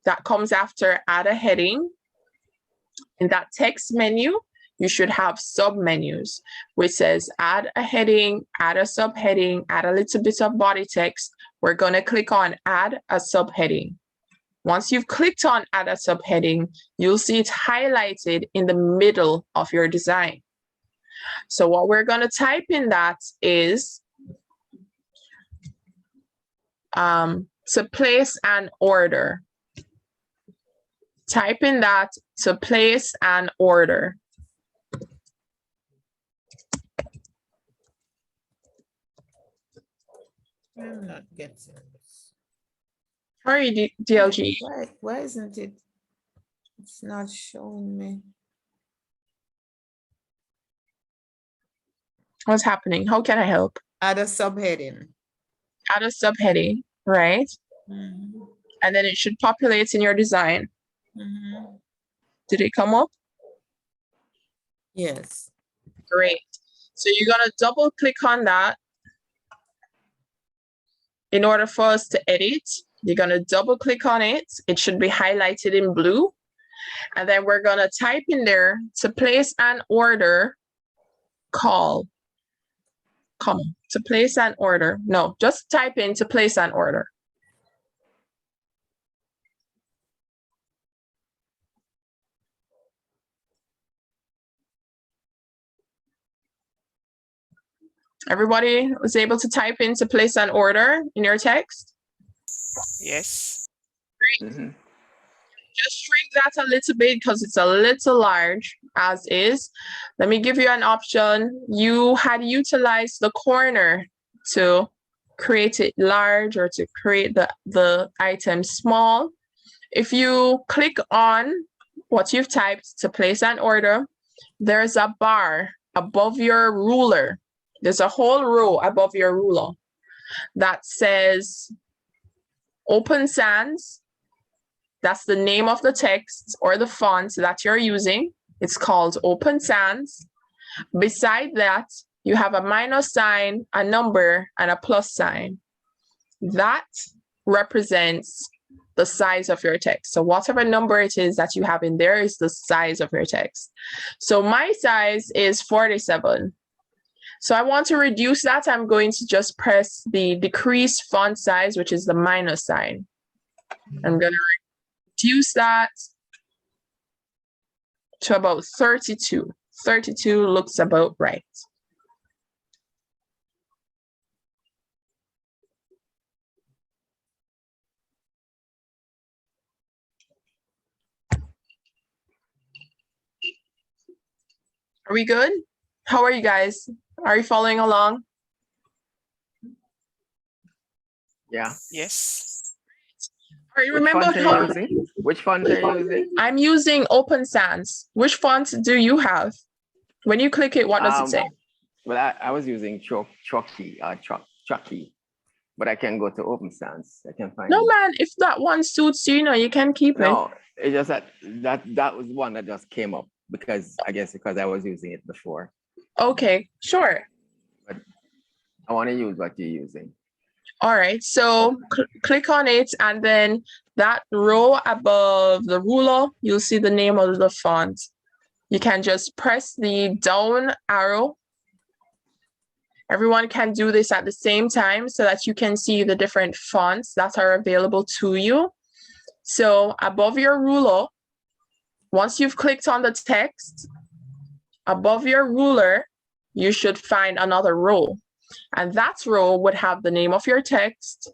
That comes after add a heading. In that text menu, you should have submenus, which says add a heading, add a subheading, add a little bit of body text. We're going to click on add a subheading. Once you've clicked on add a subheading, you'll see it highlighted in the middle of your design. So what we're going to type in that is to place an order. Type in that to place an order. I'm not getting this. How are you, DLG? Why isn't it? It's not showing me. What's happening? How can I help? Add a subheading. Add a subheading, right? Mhm. And then it should populate in your design. Mhm. Did it come up? Yes. Great. So you're going to double click on that. In order for us to edit, you're going to double click on it. It should be highlighted in blue. And then we're going to type in there to place an order, call. Come on, to place an order. No, just type in to place an order. Everybody was able to type in to place an order in your text? Yes. Great. Just shrink that a little bit because it's a little large as is. Let me give you an option. You had utilized the corner to create it large or to create the item small. If you click on what you've typed to place an order, there's a bar above your ruler. There's a whole row above your ruler that says Open Sans. That's the name of the text or the font that you're using. It's called Open Sans. Beside that, you have a minus sign, a number, and a plus sign. That represents the size of your text. So whatever number it is that you have in there is the size of your text. So my size is 47. So I want to reduce that. I'm going to just press the decrease font size, which is the minus sign. I'm going to reduce that to about 32. 32 looks about right. Are we good? How are you guys? Are you following along? Yeah. Yes. All right, Which remember font are how you using? Which font are you using? I'm using Open Sans. Which font do you have? When you click it, what does it say? Well, I was using Chucky, but I can go to Open Sans. I can find No, it. man, if that one suits you, you can keep it. No, it's just that was one that just came up because I was using it before. Okay, sure. But I want to use what you're using. All right, so click on it, and then that row above the ruler, you'll see the name of the font. You can just press the down arrow, Everyone can do this at the same time so that you can see the different fonts that are available to you. So above your ruler, once you've clicked on the text, above your ruler, you should find another row. And that row would have the name of your text,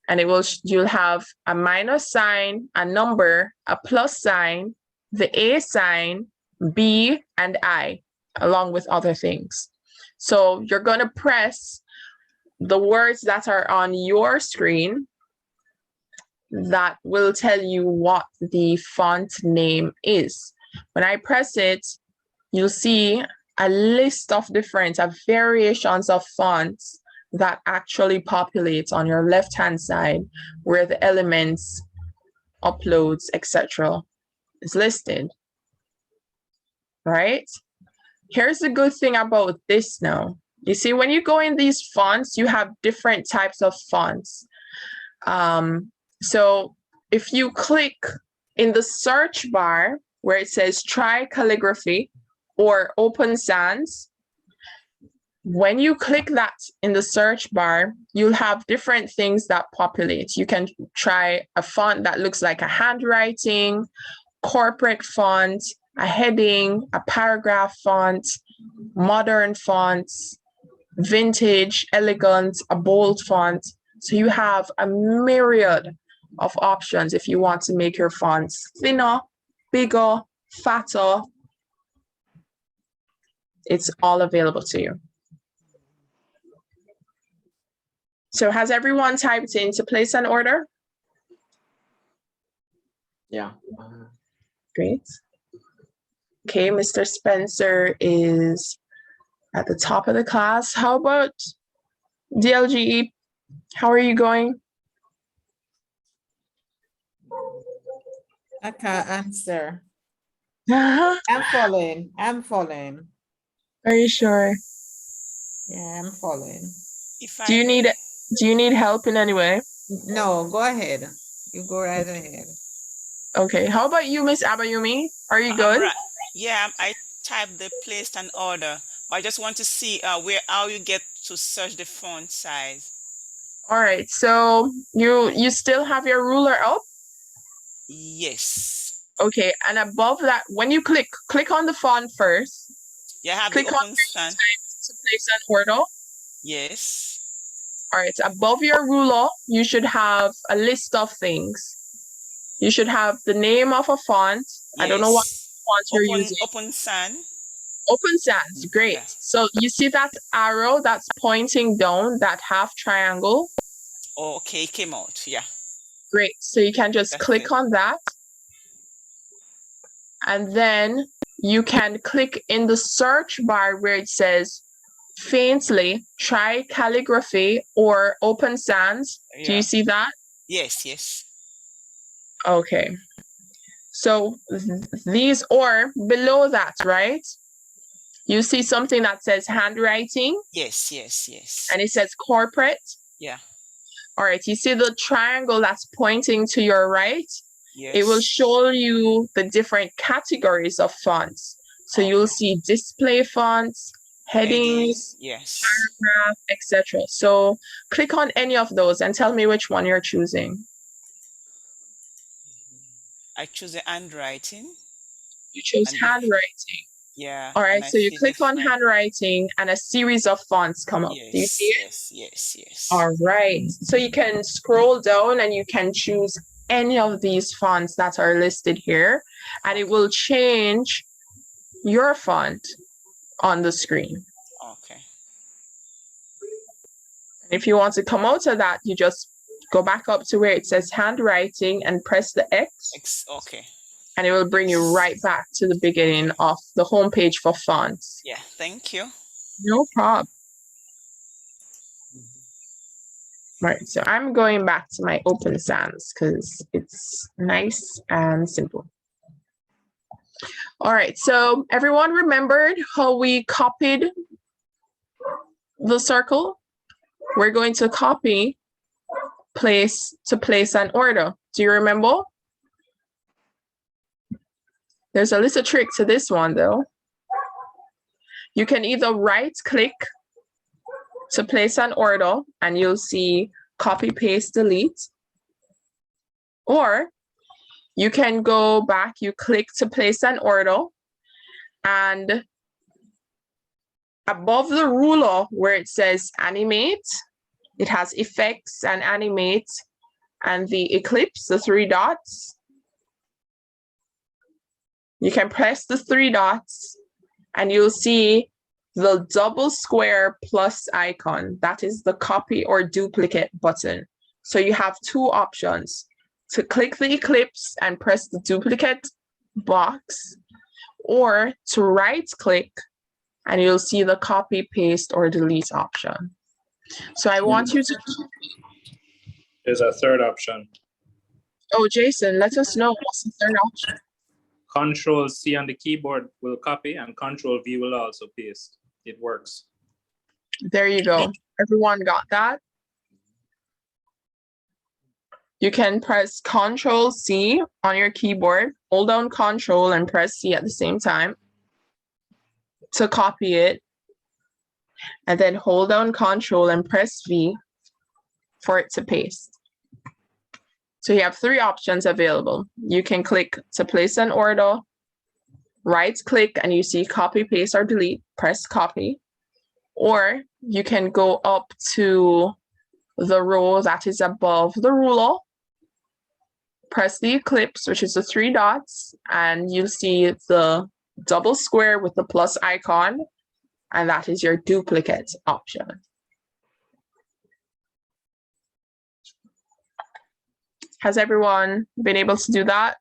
and you'll have a minus sign, a number, a plus sign, the A sign, B, and I, along with other things. So you're going to press the words that are on your screen that will tell you what the font name is. When I press it, you'll see a list of different variations of fonts that actually populate on your left-hand side where the elements, uploads, etc. is listed, right? Here's the good thing about this now. You see, when you go in these fonts, you have different types of fonts. So if you click in the search bar where it says try calligraphy or open sans, when you click that in the search bar, you'll have different things that populate. You can try a font that looks like a handwriting, corporate font, a heading, a paragraph font, modern fonts, vintage, elegant, a bold font. So you have a myriad of options if you want to make your fonts thinner, bigger, fatter. It's all available to you. So has everyone typed in to place an order? Yeah. Great. Okay, Mr. Spencer is at the top of the class. How about DLGE? How are you going? I can't answer. Are I'm following. you sure? Yeah, I'm following. Do you need help in any way? No, go ahead. You go right ahead. Okay, how about you, Miss Abayumi? Are you good? Right. Yeah, I typed the placed an order, but I just want to see how you get to search the font size. All right, so you still have your ruler up? Yes. Okay, and above that, when you click on the font first. Yeah, I have Click the on open time stand. to place an order. Yes. All right, above your ruler, you should have a list of things. You should have the name of a font. Yes. I don't know what font you're using. Open sans. Open sans, great. Yeah. So you see that arrow that's pointing down, that half triangle? Oh, okay, it came out, yeah. Great, so you can just click on that. And then you can click in the search bar where it says faintly try calligraphy or open sans. Yeah. Do you see that? Yes, yes. Okay. So these, or below that, right? You see something that says handwriting? Yes, yes, yes. And it says corporate? Yeah. All right, you see the triangle that's pointing to your right? Yes. It will show you the different categories of fonts. So you'll see display fonts, headings, yes, paragraph, etc. So click on any of those and tell me which one you're choosing. I choose the handwriting. You chose handwriting. Yeah. All right, so you click on handwriting and a series of fonts come up. Yes, do you see it? Yes, yes, yes. All right, so you can scroll down and you can choose any of these fonts that are listed here, and it will change your font on the screen. Okay. If you want to come out of that, you just go back up to where it says handwriting and press the X. Okay. And it will bring you right back to the beginning of the homepage for fonts. Yeah, thank you. No problem. Right, so I'm going back to my open sans because it's nice and simple. All right, so everyone remembered how we copied the circle? We're going to copy place an order. Do you remember? There's a little trick to this one though. You can either right click to place an order, and you'll see copy, paste, delete. Or you can go back, you click to place an order, and above the ruler where it says animate, it has effects and animate and the ellipse, the 3 dots. You can press the 3 dots and you'll see the double square plus icon. That is the copy or duplicate button. So you have 2 options: to click the ellipse and press the duplicate box, or to right click and you'll see the copy, paste, or delete option. So I want you to... There's a third option. Oh, Jason, let us know what's the third option. Control C on the keyboard will copy and Control V will also paste. It works. There you go. Everyone got that? You can press Control C on your keyboard, hold down Control and press C at the same time to copy it, and then hold down Control and press V for it to paste. So you have 3 options available. You can click to place an order, right click and you see copy, paste, or delete, press copy. Or you can go up to the row that is above the ruler, press the ellipse, which is the 3 dots, and you'll see the double square with the plus icon, and that is your duplicate option. Has everyone been able to do that?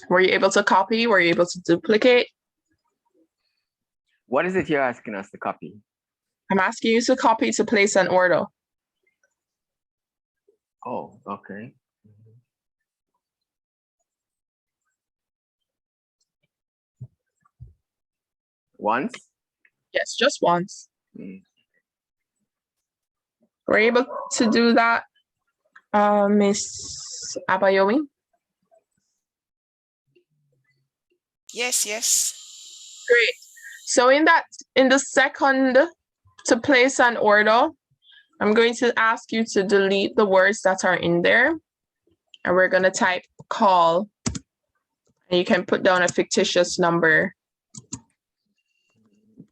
Were you able to copy? Were you able to duplicate? What is it you're asking us to copy? I'm asking you to copy to place an order. Oh, okay. Once? Yes, just once. Mm. Were you able to do that, Miss Abayomi? Yes, yes. Great. So in the second to place an order, I'm going to ask you to delete the words that are in there. And we're going to type call. And you can put down a fictitious number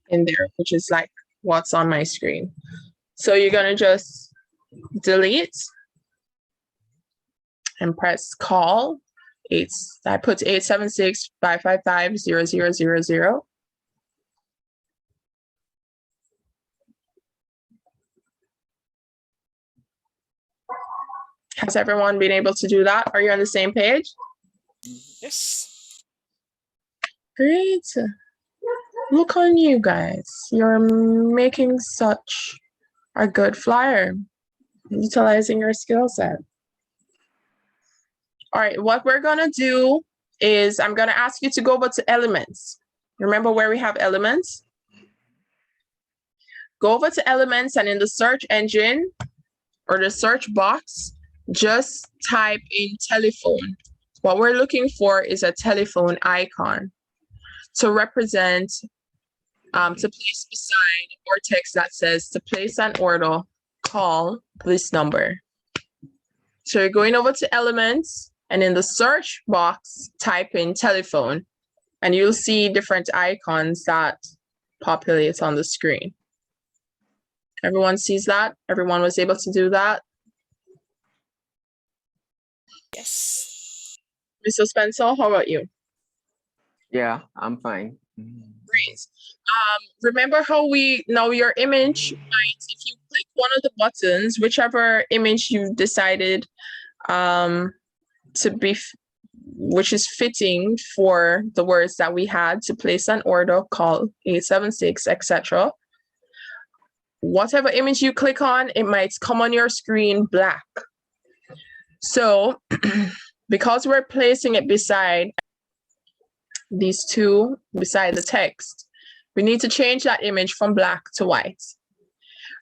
in there, which is like what's on my screen. So you're going to just delete and press call. I put 876-555-0000. Has everyone been able to do that? Are you on the same page? Yes. Great. Look on you guys. You're making such a good flyer, utilizing your skill set. All right, what we're gonna do is I'm gonna ask you to go over to elements. Remember where we have elements? Go over to elements and in the search engine or the search box, just type in telephone. What we're looking for is a telephone icon to represent, to place beside or text that says to place an order, call this number. So you're going over to elements and in the search box, type in telephone and you'll see different icons that populate on the screen. Everyone sees that? Everyone was able to do that? Yes. Mr. Spencer, how about you? Yeah, I'm fine. Great. Remember how your image might, if you click one of the buttons, whichever image you've decided to be, which is fitting for the words that we had to place an order, call 876, etc. Whatever image you click on, it might come on your screen black. So because we're placing it beside these two, beside the text, we need to change that image from black to white.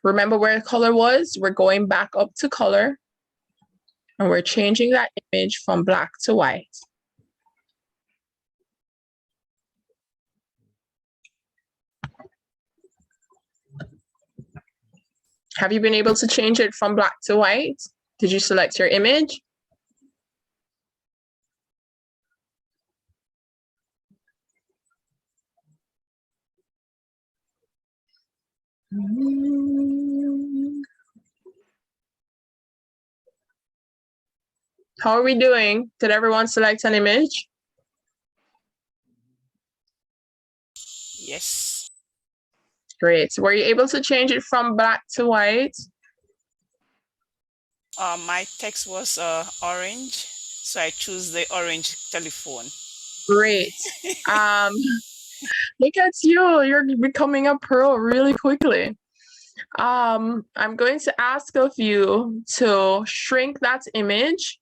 Remember where color was? We're going back up to color and we're changing that image from black to white. Have you been able to change it from black to white? Did you select your image? How are we doing? Did everyone select an image? Yes. Great. Were you able to change it from black to white? My text was orange, so I choose the orange telephone. Great. Look at you. You're becoming a pro really quickly. I'm going to ask of you to shrink that image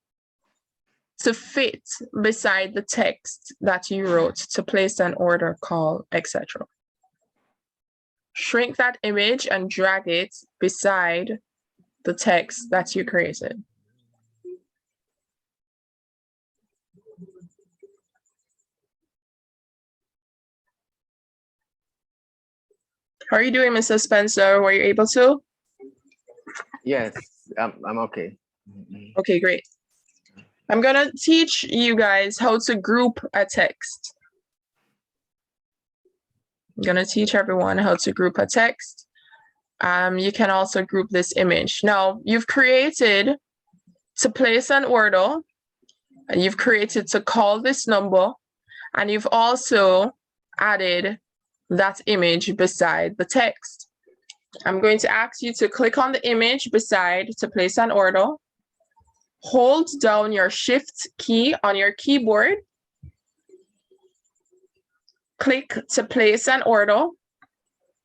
to fit beside the text that you wrote, to place an order, call, etc. Shrink that image and drag it beside the text that you created. How are you doing, Mr. Spencer? Were you able to? Yes, I'm okay. Okay, great. I'm gonna teach you guys how to group a text. I'm gonna teach everyone how to group a text. You can also group this image. Now, you've created to place an order, and you've created to call this number, and you've also added that image beside the text. I'm going to ask you to click on the image beside to place an order. Hold down your Shift key on your keyboard. Click to place an order,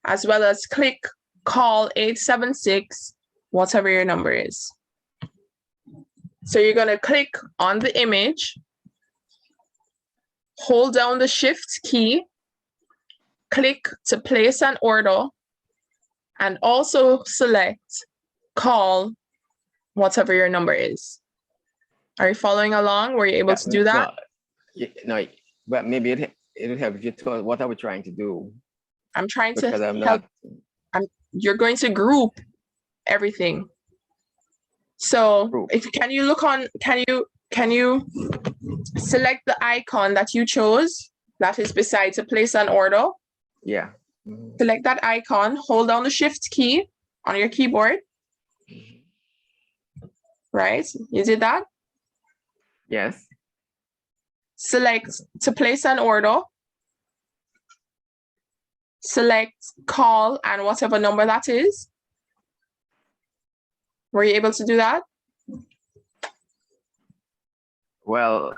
as well as click call 876, whatever your number is. So you're going to click on the image, hold down the Shift key, click to place an order, and also select call whatever your number is. Are you following along? Were you able to do that? No, but maybe it'll help if you told what are we trying to do? I'm trying to Because I'm help. not. You're going to group everything. So Group. can you look on, can you select the icon that you chose that is beside to place an order? Yeah. Select that icon, hold down the Shift key on your keyboard. Right? You did that? Yes. Select to place an order. Select call and whatever number that is. Were you able to do that? Well,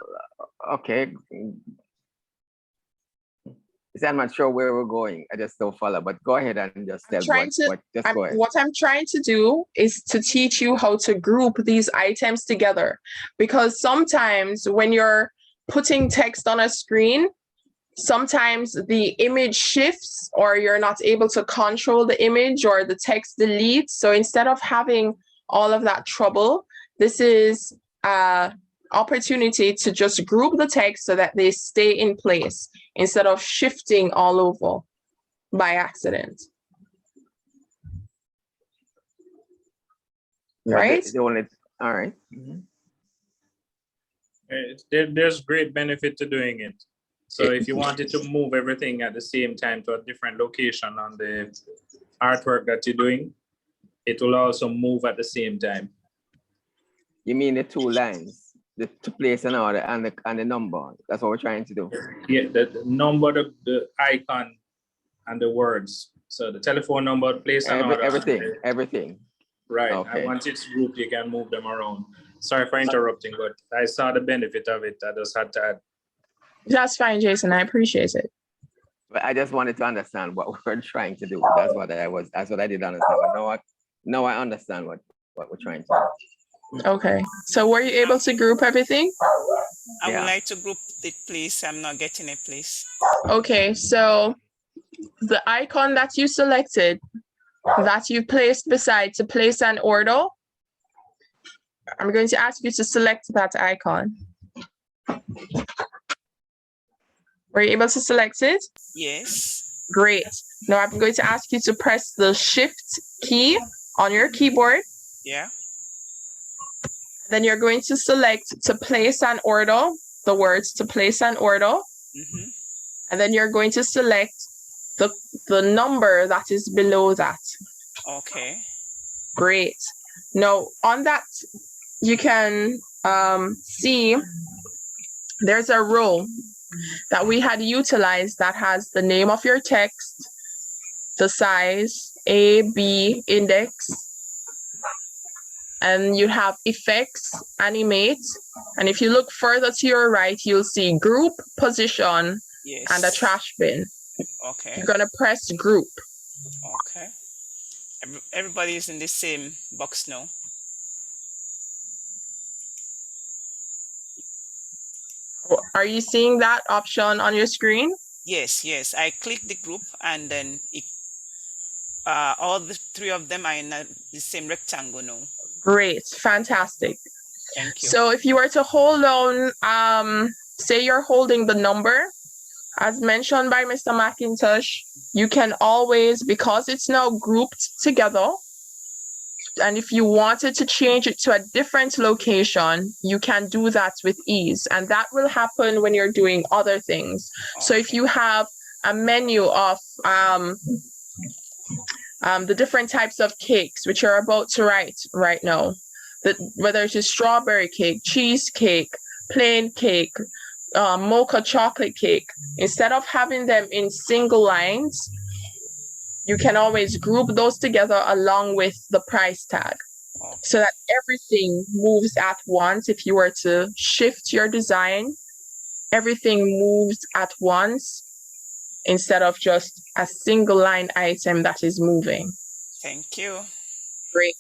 okay. I'm not sure where we're going. I just don't follow, but go ahead and just tell go ahead. What I'm trying to do is to teach you how to group these items together, because sometimes when you're putting text on a screen, sometimes the image shifts or you're not able to control the image or the text deletes. So instead of having all of that trouble, this is an opportunity to just group the text so that they stay in place instead of shifting all over by accident. Right? All right. There's great benefit to doing it. So if you wanted to move everything at the same time to a different location on the artwork that you're doing, it will also move at the same time. You mean the two lines, to place an order and the number? That's what we're trying to do. Yeah, the number, the icon, and the words. So the telephone number, place an order. Everything. Right. Okay. And once it's grouped, you can move them around. Sorry for interrupting, but I saw the benefit of it. I just had to add. That's fine, Jason. I appreciate it. But I just wanted to understand what we're trying to do. That's what I did understand. But now I understand what we're trying to do. Okay. So were you able to group everything? I would like to group it, please. I'm not getting it, please. Okay, so the icon that you selected, that you placed beside to place an order, I'm going to ask you to select that icon. Were you able to select it? Yes. Great. Now I'm going to ask you to press the Shift key on your keyboard. Yeah. Then you're going to select to place and order, the words to place and order. Mm-hmm. And then you're going to select the number that is below that. Okay. Great. Now on that, you can see there's a row that we had utilized that has the name of your text, the size, A, B, index, and you have effects, animate. And if you look further to your right, you'll see group, position, Yes. and a trash bin. Okay. You're gonna press group. Okay. Everybody is in the same box now. Are you seeing that option on your screen? Yes, yes. I click the group and then all the three of them are in the same rectangle now. Great, fantastic. Thank you. So if you were to hold on, say you're holding the number, as mentioned by Mr. McIntosh, you can always, because it's now grouped together, and if you wanted to change it to a different location, you can do that with ease. And that will happen when you're doing other things. Okay. So if you have a menu of the different types of cakes, which you're about to write right now, whether it's a strawberry cake, cheesecake, plain cake, mocha chocolate cake, instead of having them in single lines, you can always group those together along with the price tag, so that everything moves at once. If you were to shift your design, everything moves at once instead of just a single line item that is moving. Thank you. Great.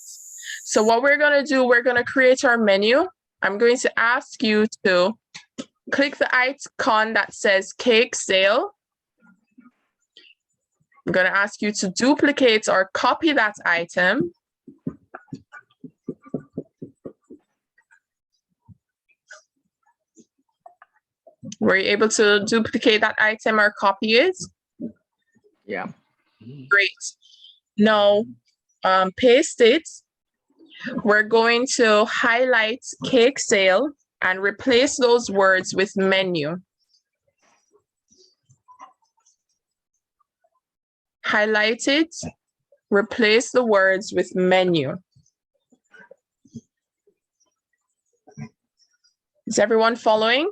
So what we're going to do, we're going to create our menu. I'm going to ask you to click the icon that says cake sale. I'm going to ask you to duplicate or copy that item. Were you able to duplicate that item or copy it? Yeah. Great. Now, paste it. We're going to highlight cake sale and replace those words with menu. Highlight it, replace the words with menu. Is everyone following?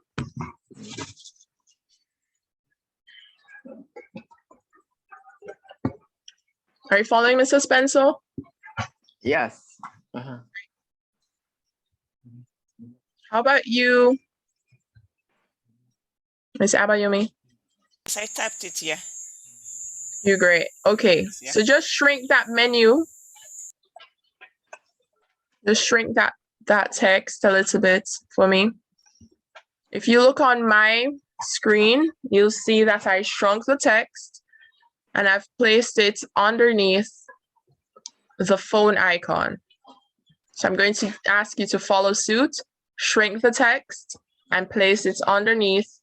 Are you following, Mr. Spencer? Yes. How about you, Ms. Abayomi? Yes, I typed it, yeah. You're great. Okay, Yeah. so just shrink that menu. Just shrink that text a little bit for me. If you look on my screen, you'll see that I shrunk the text and I've placed it underneath the phone icon. So I'm going to ask you to follow suit, shrink the text and place it underneath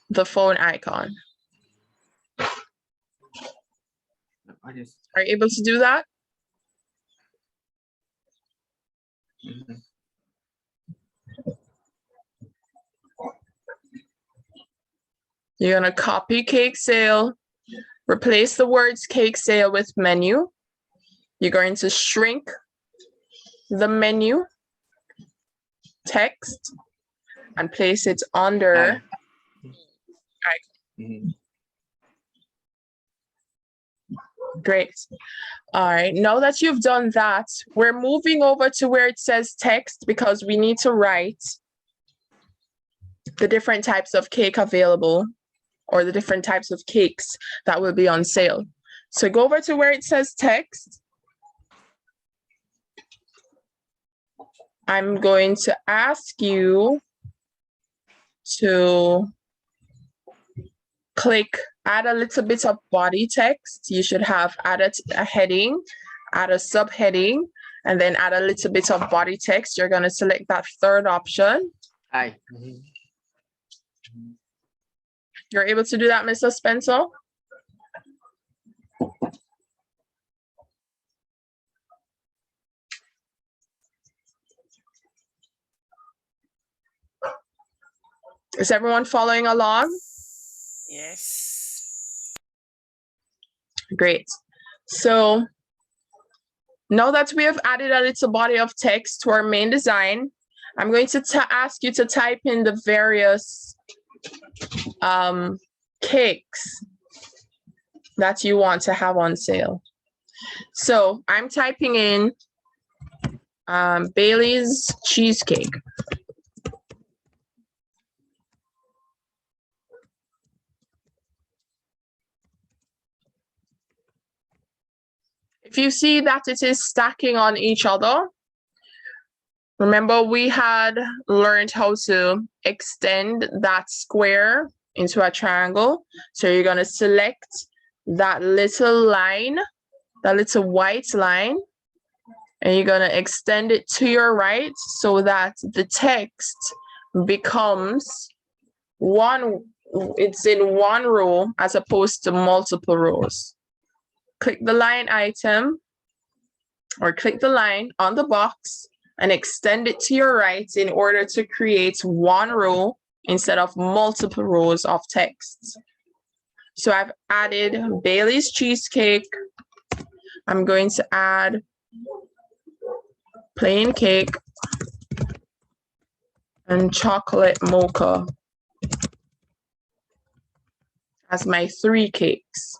the phone icon. Are you able to do that? You're going to copy cake sale, replace the words cake sale with menu. You're going to shrink the menu text and place it under icon. Great. All right, now that you've done that, we're moving over to where it says text because we need to write the different types of cake available or the different types of cakes that will be on sale. So go over to where it says text. I'm going to ask you to click add a little bit of body text. You should have added a heading, add a subheading, and then add a little bit of body text. You're going to select that third option. Hi. You're able to do that, Mr. Spencer? Is everyone following along? Yes. Great. So now that we have added a little body of text to our main design, I'm going to ask you to type in the various cakes that you want to have on sale. So I'm typing in Bailey's cheesecake. If you see that it is stacking on each other, remember we had learned how to extend that square into a triangle. So you're going to select that little line, that little white line, and you're going to extend it to your right so that the text becomes it's in one row as opposed to multiple rows. Click the line item or click the line on the box and extend it to your right in order to create one row instead of multiple rows of text. So I've added Bailey's cheesecake. I'm going to add plain cake and chocolate mocha as my 3 cakes.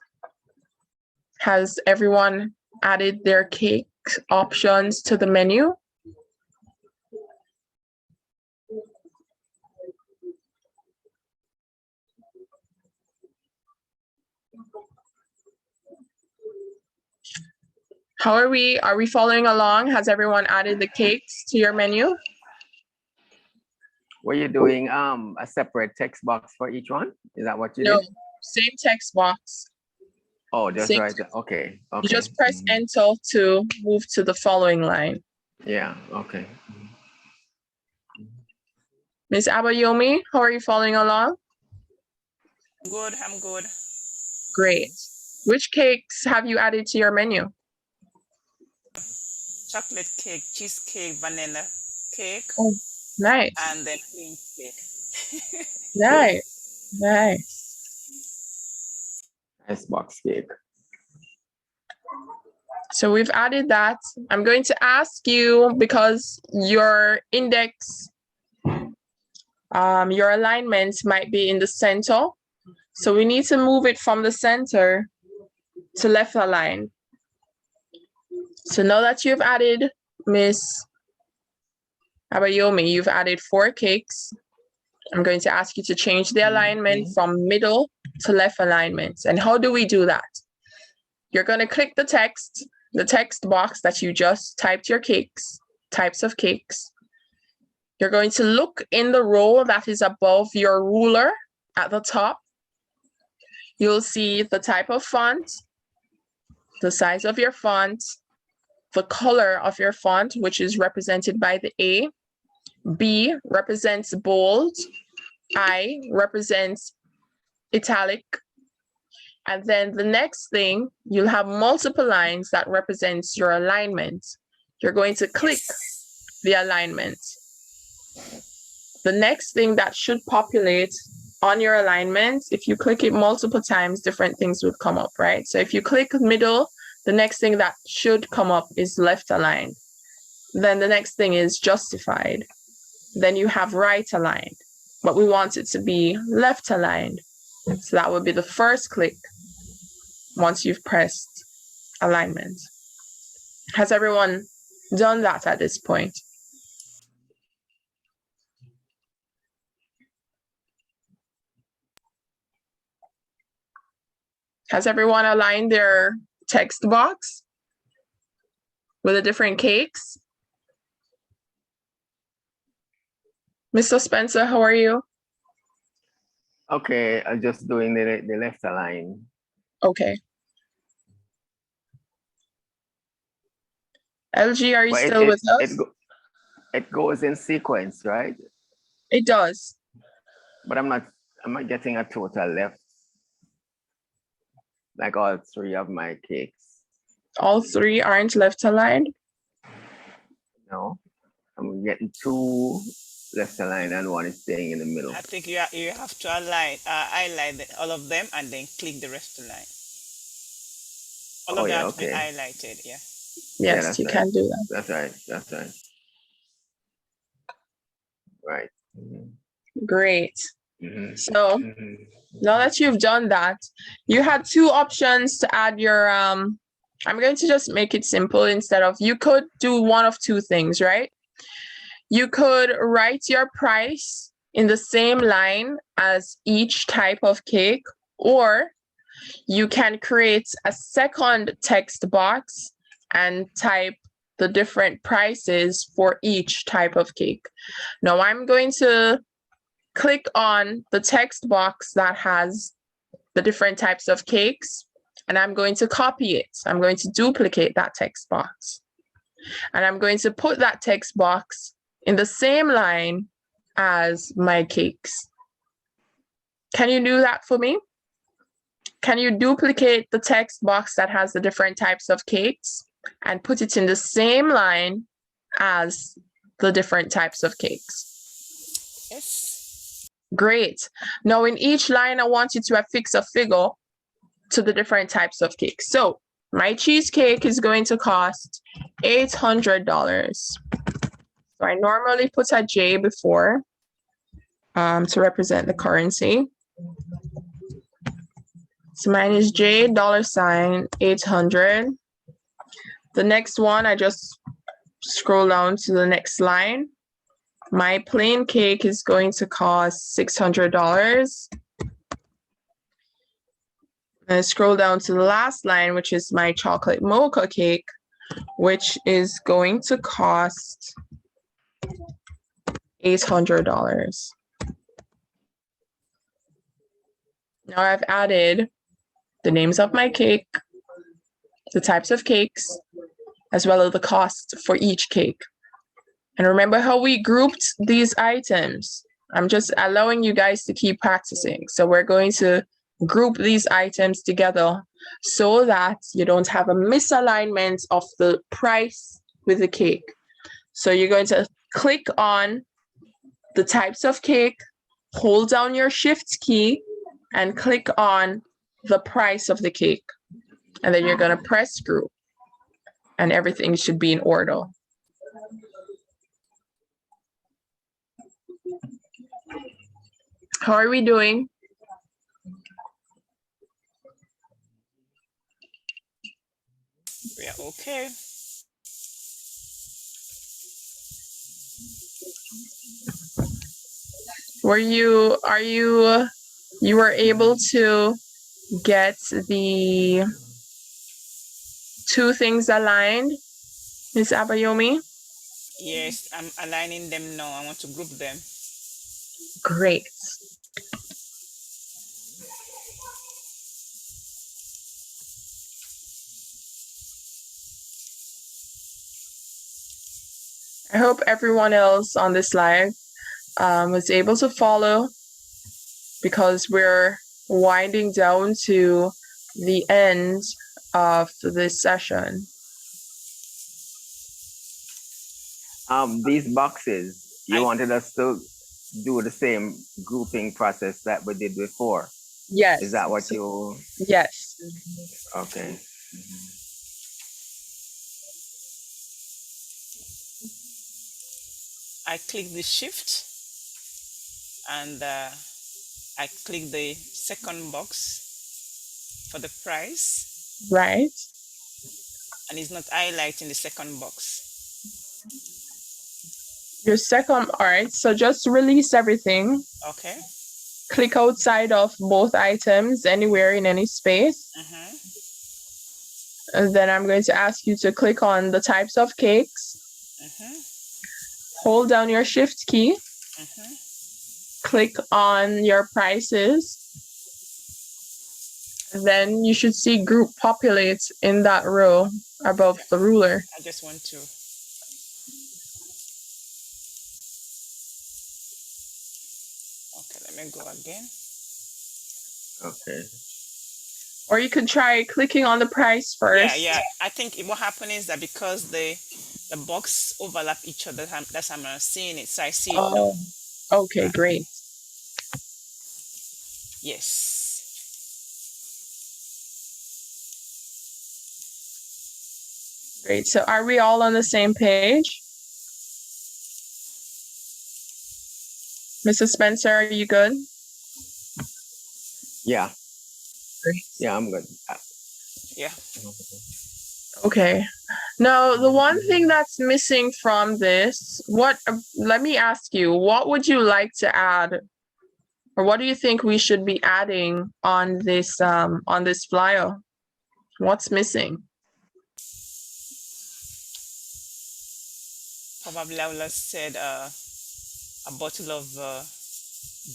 Has everyone added their cake options to the menu? How are we? Are we following along? Has everyone added the cakes to your menu? Were you doing a separate text box for each one? Is that what you No, did? same text box. Oh, just Same right. Okay. Okay. You just press enter to move to the following line. Yeah. Okay. Ms. Abayomi, how are you following along? Good, I'm good. Great. Which cakes have you added to your menu? Chocolate cake, cheesecake, vanilla cake, Oh, nice. and then plain cake. Nice. Nice. Nice box cake. So we've added that. I'm going to ask you, because your index, your alignment might be in the center. So we need to move it from the center to left align. So now that you've added, Miss Abayomi, you've added 4 cakes. I'm going to ask you to change the alignment from middle to left alignment. And how do we do that? You're going to click the text box that you just typed your cakes, types of cakes. You're going to look in the row that is above your ruler at the top. You'll see the type of font, the size of your font, the color of your font, which is represented by the A. B represents bold. I represents italic. And then the next thing, you'll have multiple lines that represents your alignment. You're going to click the alignment. The next thing that should populate on your alignment, if you click it multiple times, different things would come up, right? So if you click middle, the next thing that should come up is left aligned. Then the next thing is justified. Then you have right aligned, but we want it to be left aligned. So that would be the first click once you've pressed alignment. Has everyone done that at this point? Has everyone aligned their text box with the different cakes? Mr. Spencer, how are you? Okay, I'm just doing the left align. Okay. LG, are you But still with us? It goes in sequence, right? It does. But I'm not getting a total left. Like all 3 of my cakes. All 3 aren't left aligned? No, I'm getting 2 left aligned and one is staying in the middle. I think you have to highlight all of them and then click the rest line. All Oh, of them yeah, have to be okay. highlighted. Yeah. Yeah, Yes, that's you right. can do that. That's right. That's right. Right. Great. Mhm. So now that you've done that, you had two options to add your I'm going to just make it simple. Instead of, you could do one of two things, right? You could write your price in the same line as each type of cake, or you can create a second text box and type the different prices for each type of cake. Now I'm going to click on the text box that has the different types of cakes, and I'm going to copy it. I'm going to duplicate that text box, and I'm going to put that text box in the same line as my cakes. Can you do that for me? Can you duplicate the text box that has the different types of cakes and put it in the same line as the different types of cakes? Yes. Great. Now in each line, I want you to affix a figure to the different types of cakes. So my cheesecake is going to cost $800. So I normally put a J before to represent the currency. So mine is J $800. The next one, I just scroll down to the next line. My plain cake is going to cost $600. And I scroll down to the last line, which is my chocolate mocha cake, which is going to cost $800. Now I've added the names of my cake, the types of cakes, as well as the cost for each cake. And remember how we grouped these items? I'm just allowing you guys to keep practicing. So we're going to group these items together so that you don't have a misalignment of the price with the cake. So you're going to click on the types of cake, hold down your shift key, and click on the price of the cake. And then you're going to press group, and everything should be in order. How are we doing? Yeah, okay. You were able to get the two things aligned, Ms. Abayomi? Yes, I'm aligning them now. I want to group them. Great. I hope everyone else on this live was able to follow, because we're winding down to the end of this session. These boxes, you I- wanted us to do the same grouping process that we did before. Yes. Is that what you? Yes. Okay. I click the shift and I click the second box for the price. Right. And it's not highlighting the second box. Your second, all right, so just release everything. Okay. Click outside of both items, anywhere in any space. And then I'm going to ask you to click on the types of cakes. Hold down your shift key. Click on your prices. Then you should see group populate in that row above the ruler. I just want to. Okay, let me go again. Okay. Or you could try clicking on the price first. Yeah. I think what happened is that because the The box overlap each other. That's how I'm seeing it. So I see it now. Oh, okay, great. Yes. Great. So are we all on the same page? Mrs. Spencer, are you good? Yeah. Great. Yeah, I'm good. Yeah. Okay. Now, the one thing that's missing from this, let me ask you, what would you like to add? Or what do you think we should be adding on this flyer? What's missing? Probably I would have said a bottle of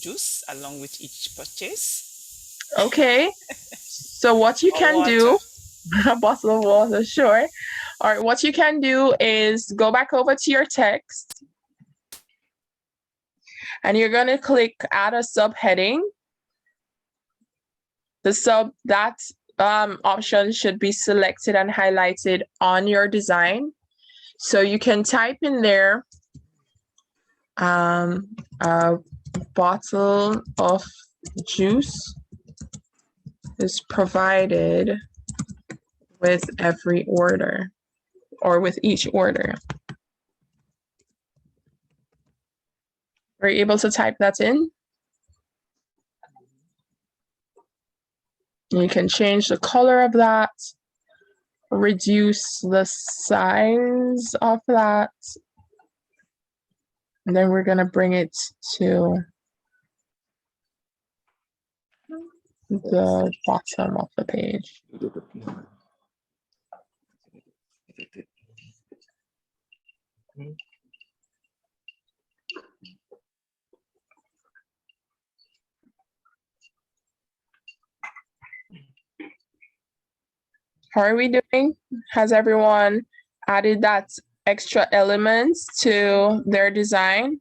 juice along with each purchase. Okay. So what you Or can water. do, a bottle of water, sure. All right, what you can do is go back over to your text and you're going to click add a subheading. That option should be selected and highlighted on your design. So you can type in there a bottle of juice is provided with every order or with each order. Are you able to type that in? You can change the color of that, reduce the size of that, and then we're going to bring it to the bottom of the page. How are we doing? Has everyone added that extra elements to their design?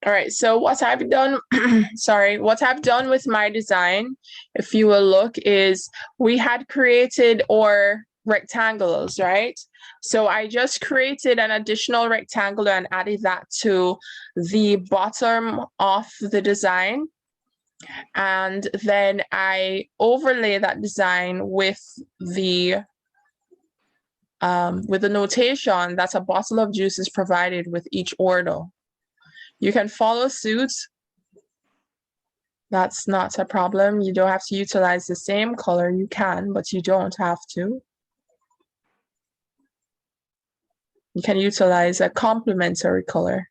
All right, so what I've done, what I've done with my design, if you will look, is we had created our rectangles, right? So I just created an additional rectangle and added that to the bottom of the design. And then I overlay that design with the notation that a bottle of juice is provided with each order. You can follow suit. That's not a problem. You don't have to utilize the same color. You can, but you don't have to. You can utilize a complementary color.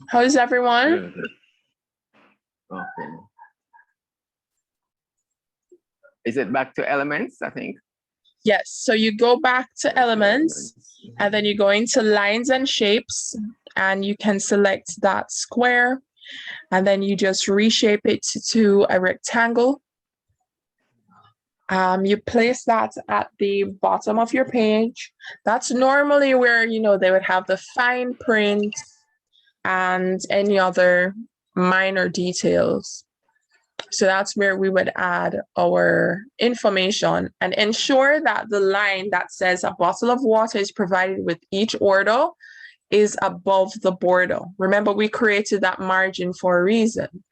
How is everyone? Okay. Is it back to elements, I think? Yes, so you go back to elements and then you go into lines and shapes and you can select that square and then you just reshape it to a rectangle. You place that at the bottom of your page. That's normally where, you know, they would have the fine print and any other minor details. So that's where we would add our information and ensure that the line that says a bottle of water is provided with each order is above the border. Remember, we created that margin for a reason.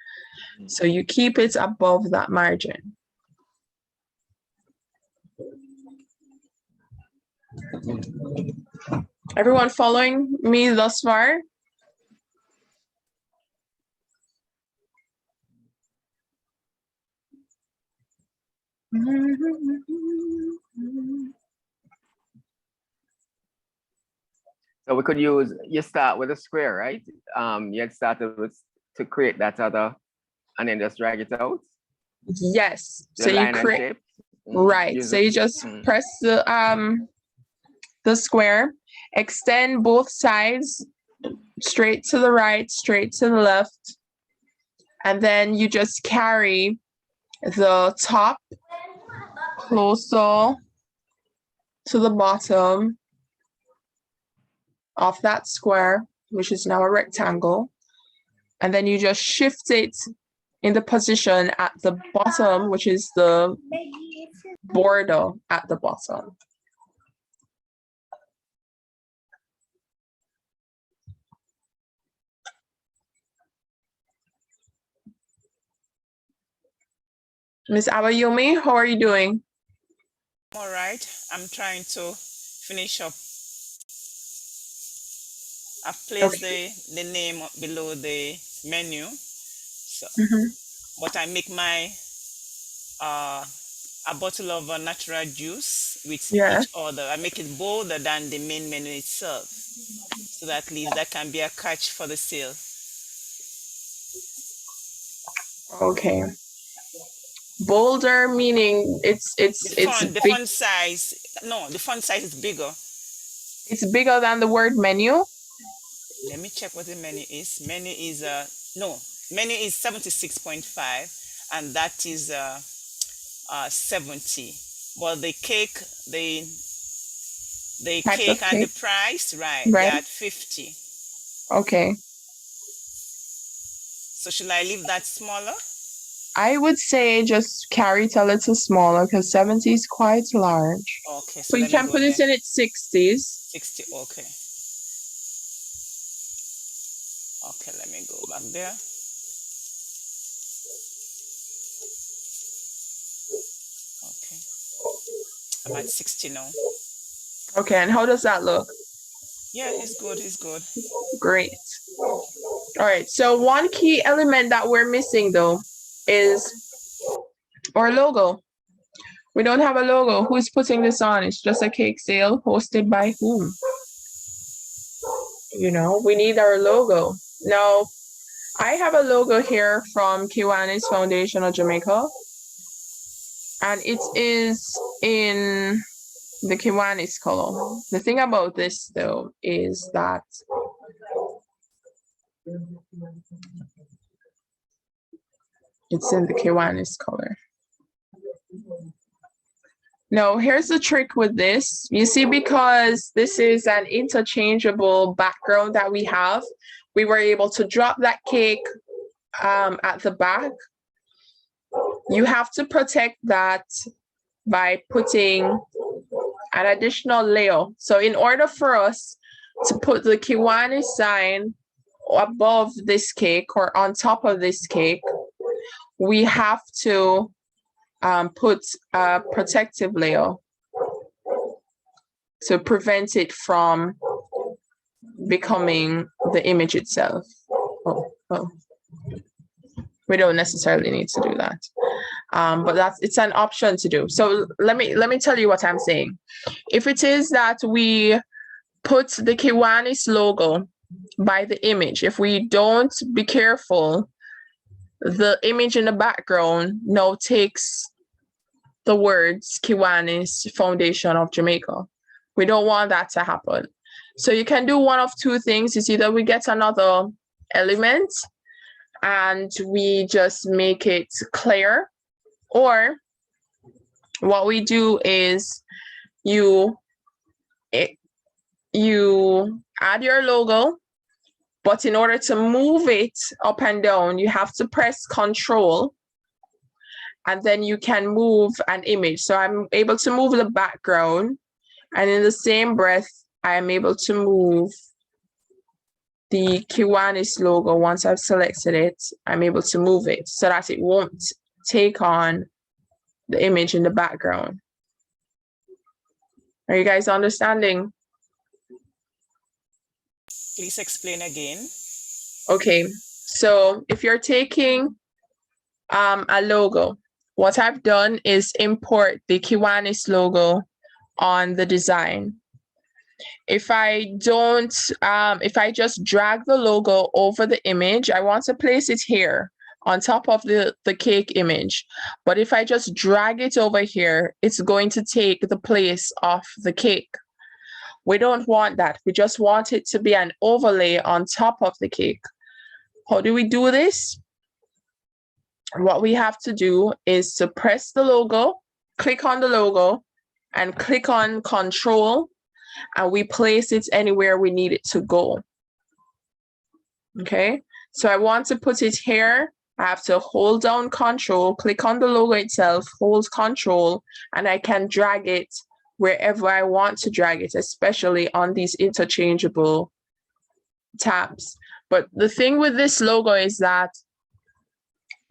So you keep it above that margin. Everyone following me thus far? So we could use, you start with a square, right? You had started with to create that other And then just drag it out. Yes. The So you line and create, shape. right. Use So it. you just press the square, extend both sides straight to the right, straight to the left. And then you just carry the top closer to the bottom of that square, which is now a rectangle. And then you just shift it in the position at the bottom, which is the border at the bottom. Miss Abayumi, how are you doing? All right, I'm trying to finish up. I've placed the name below the menu. So, but I make my a bottle of natural juice with each other. I make it bolder than the main menu itself. So that at least that can be a catch for the sale. Okay. Bolder meaning it's the big. font size. No, the font size is bigger. It's bigger than the word menu. Let me check what the menu is. Menu is menu is 76.5, and that is 70. But the cake, the cake and the price, right? They're at 50. Okay. So should I leave that smaller? I would say just carry it a little smaller because 70 is quite large. Okay. So you can put it in its 60s. 60, okay. Okay, let me go back there. Okay. I'm at 60 now. Okay, and how does that look? Yeah, it's good, it's good. Great. All right, so one key element that we're missing though is our logo. We don't have a logo. Who's putting this on? It's just a cake sale hosted by whom? You know, we need our logo. Now, I have a logo here from Kiwanis Foundation of Jamaica. And it is in the Kiwanis color. The thing about this though is that it's in the Kiwanis color. Now, here's the trick with this. You see, because this is an interchangeable background that we have, we were able to drop that cake at the back. You have to protect that by putting an additional layer. So in order for us to put the Kiwani sign above this cake or on top of this cake, we have to put a protective layer to prevent it from becoming the image itself. Oh. We don't necessarily need to do that. But it's an option to do. So let me tell you what I'm saying. If it is that we put the Kiwanis logo by the image, if we don't be careful, the image in the background now takes the words Kiwanis Foundation of Jamaica. We don't want that to happen. So you can do one of two things. It's either we get another element and we just make it clear, or what we do is you add your logo, but in order to move it up and down, you have to press Control, and then you can move an image. So I'm able to move the background, and in the same breath, I am able to move the Kiwanis logo. Once I've selected it, I'm able to move it so that it won't take on the image in the background. Are you guys understanding? Please explain again. Okay, so if you're taking a logo, what I've done is import the Kiwanis logo on the design. If I don't, if I just drag the logo over the image, I want to place it here on top of the cake image. But if I just drag it over here, it's going to take the place of the cake. We don't want that. We just want it to be an overlay on top of the cake. How do we do this? What we have to do is to press the logo, click on the logo, and click on Control, and we place it anywhere we need it to go. Okay, so I want to put it here. I have to hold down Control, click on the logo itself, hold Control, and I can drag it wherever I want to drag it, especially on these interchangeable tabs. But the thing with this logo is that,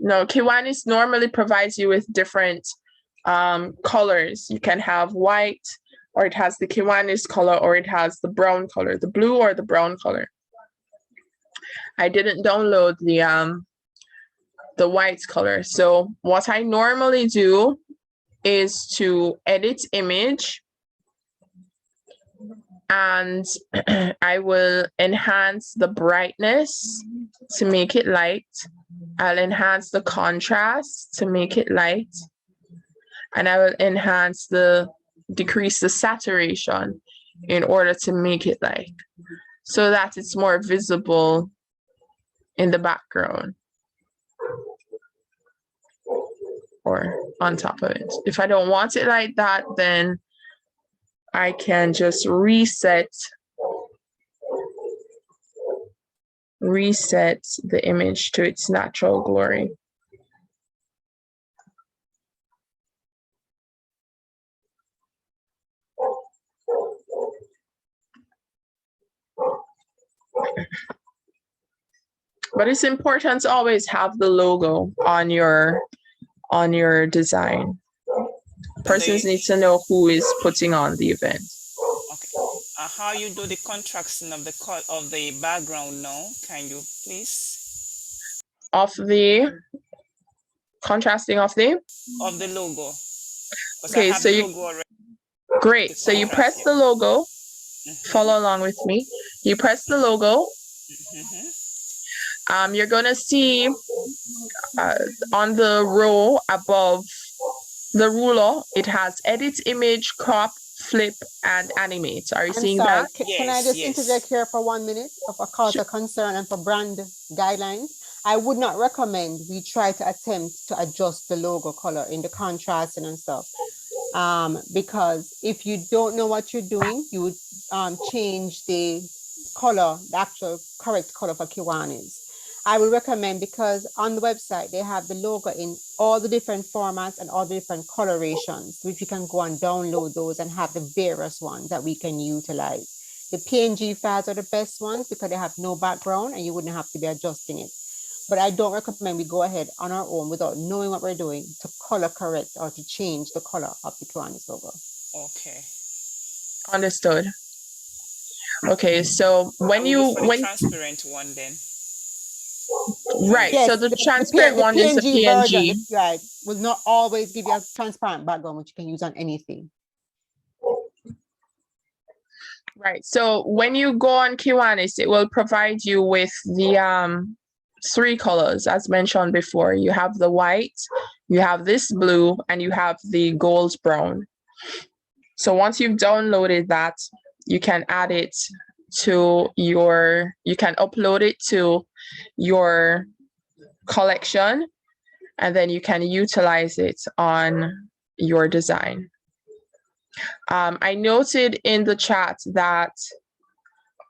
Kiwanis normally provides you with different colors. You can have white, or it has the Kiwanis color, or it has the brown color, the blue or the brown color. I didn't download the white color. So what I normally do is to edit image, and I will enhance the brightness to make it light. I'll enhance the contrast to make it light, and I will decrease the saturation in order to make it light, so that it's more visible in the background or on top of it. If I don't want it like that, then I can just reset the image to its natural glory. But it's important to always have the logo on your design. Persons need to know who is putting on the event. Okay. How you do the contrasting of the background now? Can you please? Of the contrasting of the logo. Okay, so great. So you press the logo. Follow along with me. You press the logo. You're gonna see on the row above the ruler, it has edit image, crop, flip, and animate. Are you seeing that? Can I just interject here for 1 minute of a cause of concern and for brand guidelines? I would not recommend we try to attempt to adjust the logo color in the contrasting and stuff. Because if you don't know what you're doing, you would change the color, the actual correct color for Kiwanis. I would recommend, because on the website, they have the logo in all the different formats and all the different colorations, which you can go and download those and have the various ones that we can utilize. The PNG files are the best ones because they have no background and you wouldn't have to be adjusting it. But I don't recommend we go ahead on our own without knowing what we're doing to color correct or to change the color of the Kiwanis logo. Okay. Understood. Okay, so when transparent one then. Right, yes, so the transparent one is the PNG. Version, right, will not always give you a transparent background, which you can use on anything. Right, so when you go on Kiwanis, it will provide you with the 3 colors, as mentioned before. You have the white, you have this blue, and you have the gold brown. So once you've downloaded that, you can add it to you can upload it to your collection, and then you can utilize it on your design. I noted in the chat that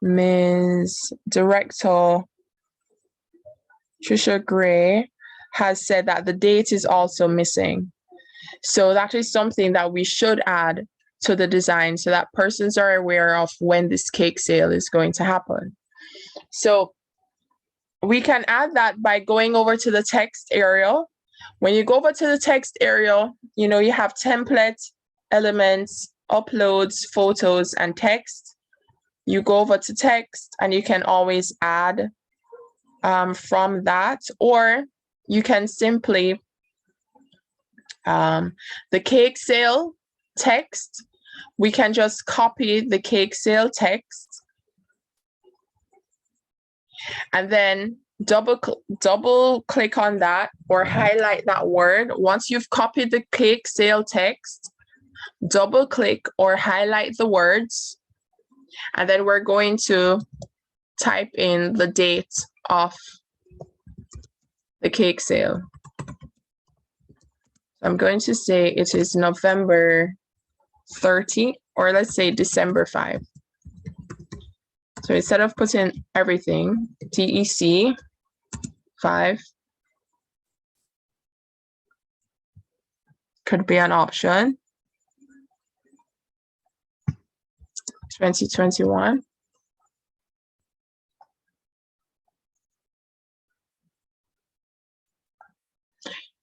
Ms. Director Trisha Gray has said that the date is also missing. So that is something that we should add to the design so that persons are aware of when this cake sale is going to happen. So we can add that by going over to the text area. When you go over to the text area, you have template, elements, uploads, photos, and text. You go over to text and you can always add from that, or you can simply the cake sale text, we can just copy the cake sale text, and then double click on that or highlight that word. Once you've copied the cake sale text, double click or highlight the words, and then we're going to type in the date of the cake sale. I'm going to say it is November 30, or let's say December 5. So instead of putting everything, DEC 5 could be an option. 2021.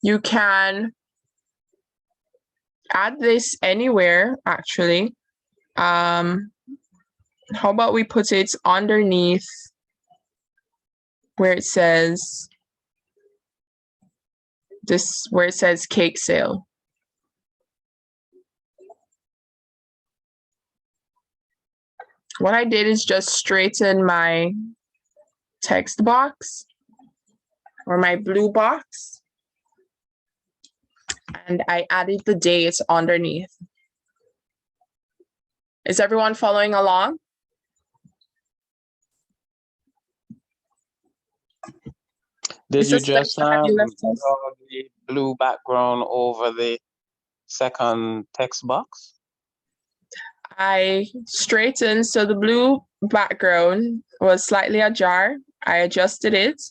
You can add this anywhere, actually. How about we put it underneath where it says this, where it says cake sale. What I did is just straighten my text box or my blue box, and I added the date underneath. Is everyone following along? Did Mr. you just Spencer, have you left us? draw the blue background over the second text box? I straightened, so the blue background was slightly ajar. I adjusted it,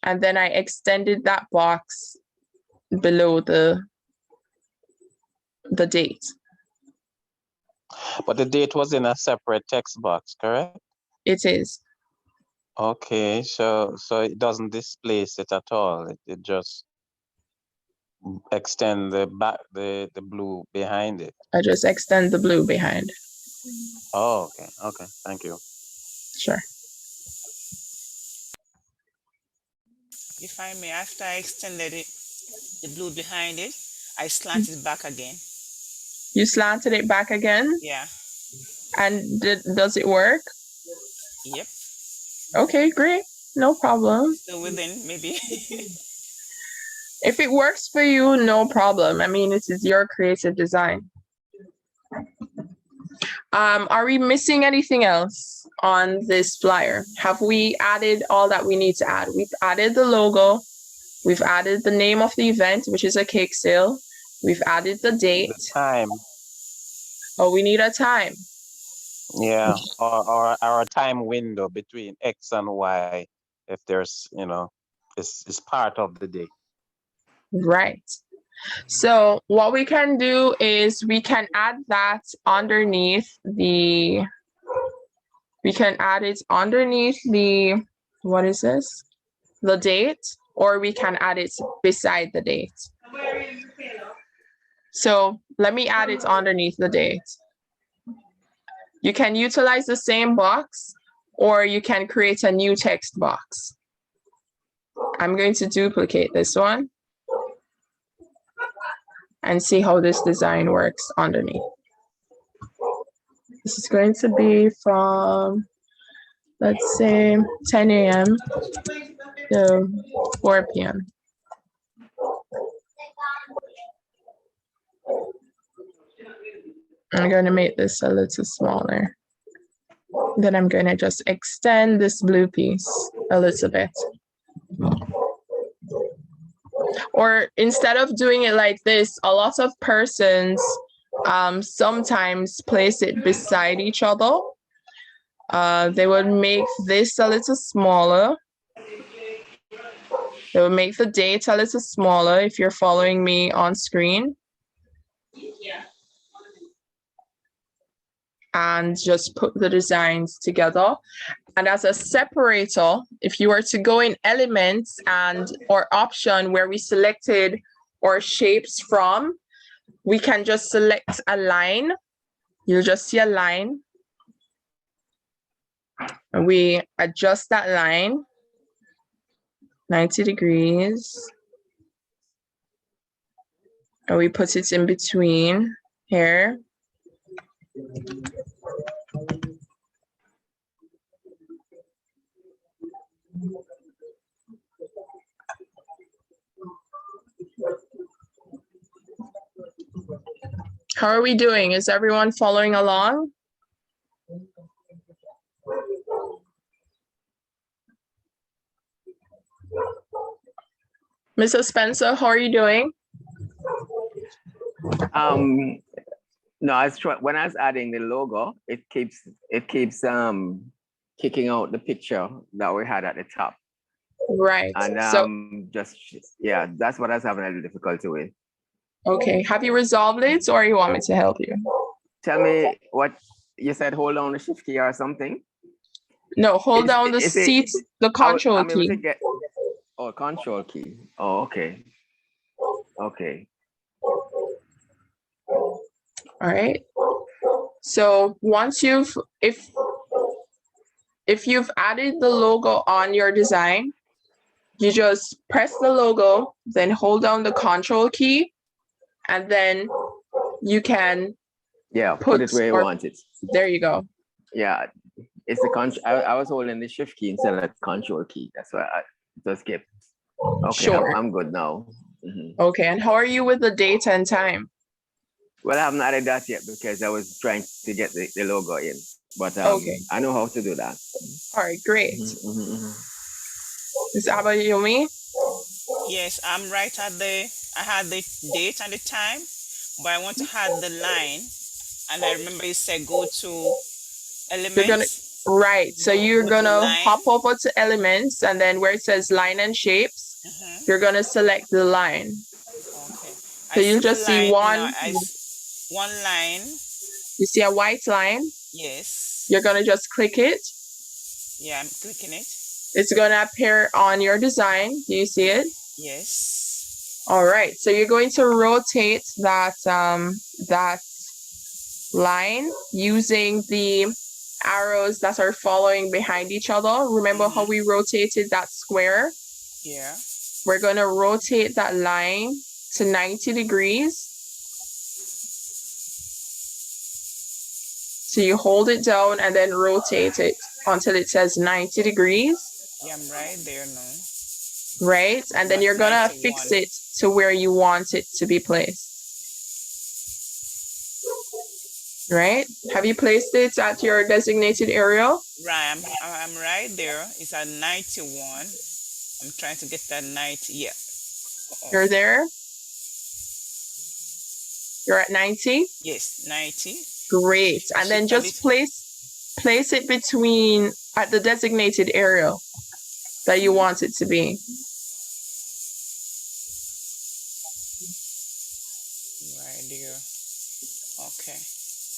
and then I extended that box below the date. But the date was in a separate text box, correct? It is. Okay, so it doesn't displace it at all. It just extend the blue behind it. I just extend the blue behind. Oh, okay, thank you. Sure. If I may, after I extended it, the blue behind it, I slanted it back again. You slanted it back again? Yeah. And does it work? Yep. Okay, great. No problem. So within, maybe. If it works for you, no problem. I mean, it is your creative design. Are we missing anything else on this flyer? Have we added all that we need to add? We've added the logo. We've added the name of the event, which is a cake sale. We've added the date. The time. Oh, we need a time. Yeah, or a time window between X and Y, if there's, it's part of the day. Right. So what we can do is we can add that underneath the, what is this? The date, or we can add it beside the date. So let me add it underneath the date. You can utilize the same box, or you can create a new text box. I'm going to duplicate this one and see how this design works underneath. This is going to be from, let's say, 10 a.m. to 4 p.m. I'm going to make this a little smaller. Then I'm going to just extend this blue piece a little bit. Or instead of doing it like this, a lot of persons sometimes place it beside each other. They would make this a little smaller. They would make the date a little smaller if you're following me on screen. And just put the designs together. And as a separator, if you were to go in elements and or option where we selected our shapes from, we can just select a line. You'll just see a line. And we adjust that line 90 degrees. And we put it in between here. How are we doing? Is everyone following along? Mrs. Spencer, how are you doing? No, when I was adding the logo, it keeps kicking out the picture that we had at the top. Right. And So, yeah, that's what I was having a little difficulty with. okay. Have you resolved it or you want me to help you? Tell me what you said, hold on the shift key or something. No, hold down the Is it- seat, the control I'm able key. to get, oh, control key. Oh, okay. Okay. All right. So once if you've added the logo on your design, you just press the logo, then hold down the control key, and then you can put it where you want it. There you go. Yeah, it's the I was holding the shift key instead of the control key. That's why I just kept. Okay, Sure. I'm good now. Mhm. Okay, and how are you with the date and time? Well, I haven't added that yet because I was trying to get the logo in, but Okay. I know how to do that. All right, great. Mhm. Ms. Abayomi? Yes, I'm right at I had the date and the time, but I want to add the line. And I remember you said go to elements. Right, so you're Go to gonna line. hop over to elements, and then where it says line and shapes, you're gonna select the line. Okay. So you'll just see one. One line. You see a white line? Yes. You're gonna just click it. Yeah, I'm clicking it. It's gonna appear on your design. Do you see it? Yes. All right, so you're going to rotate that that line using the arrows that are following behind each other. Remember how we rotated that square? Yeah. We're going to rotate that line to 90 degrees. So you hold it down and then rotate it until it says 90 degrees. Yeah, I'm right there now. Right? And then you're going to fix it to where you want it to be placed. Right? Have you placed it at your designated area? Right, I'm right there. It's at 91. I'm trying to get that 90. Yeah. You're there? You're at 90? Yes, 90. Great. And then just place it between at the designated area that you want it to be. Right there. Okay.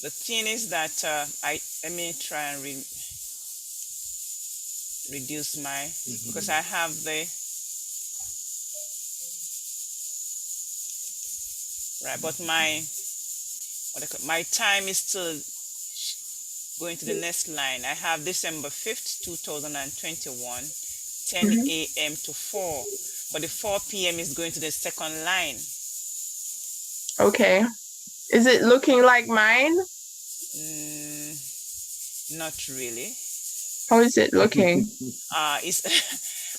The thing is that let me try and reduce my because I have but my time is still going to the next line. I have December 5th, 2021, 10 a.m. to 4, but the 4 p.m. is going to the second line. Okay. Is it looking like mine? Not really. How is it looking? I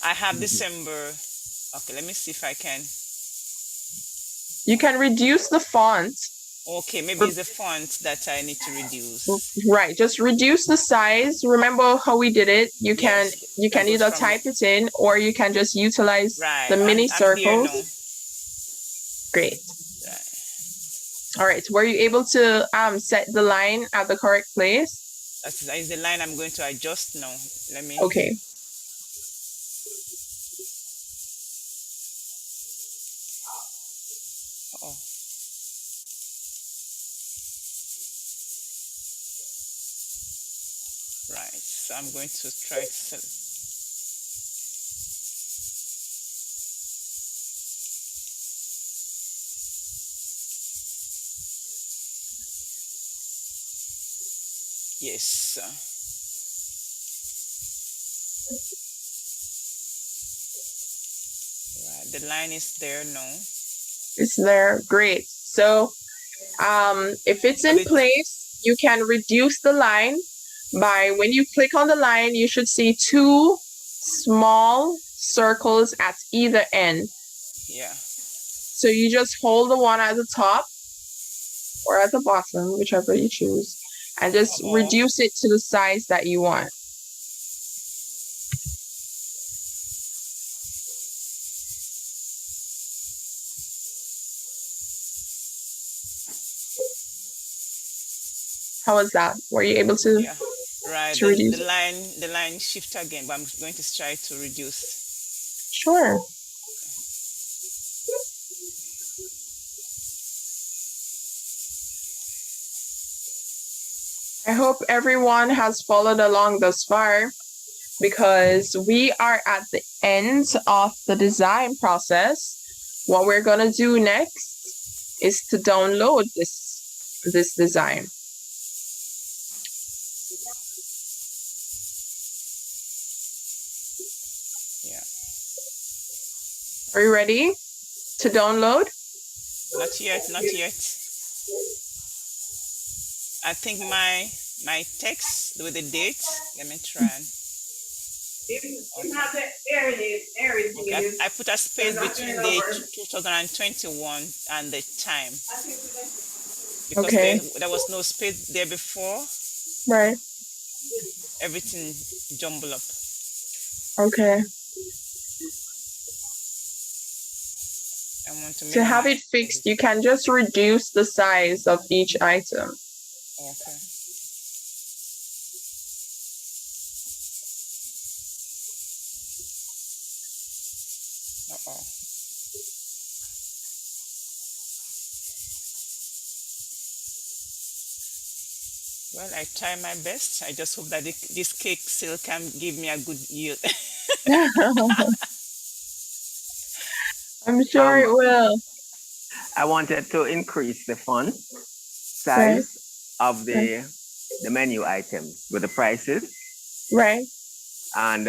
have December. Okay, let me see if I can. You can reduce the font. Okay, maybe it's the font that I need to reduce. Right, just reduce the size. Remember how we did it? You can either type it in or you can just utilize the mini circles. Great. All right, were you able to set the line at the correct place? That is the line I'm going to adjust now. Let me. Okay. Oh. Right, so I'm going to try to yes. Right, the line is there now. It's there. Great. So if it's in place, you can reduce the line by when you click on the line, you should see 2 small circles at either end. Yeah. So you just hold the one at the top, or at the bottom, whichever you choose, and just reduce it to the size that you want. How was that? Were you able to? Yeah, right. To reduce The line shift again, but I'm going to try to reduce. Sure. I hope everyone has followed along thus far, because we are at the end of the design process. What we're gonna do next is to download this design. Yeah. Are you ready to download? Not yet, not yet. I think my text with the date. Let me try. Okay. I put a space between the 2021 and the time. Because there was no space there before. Right. Everything jumbled up. Okay. I want to have it fixed, you can just reduce the size of each item. Okay. Uh-oh. Well, I try my best. I just hope that this cake still can give me a good yield. I'm sure it will. I wanted to increase the font size of the menu items with the prices. Right. And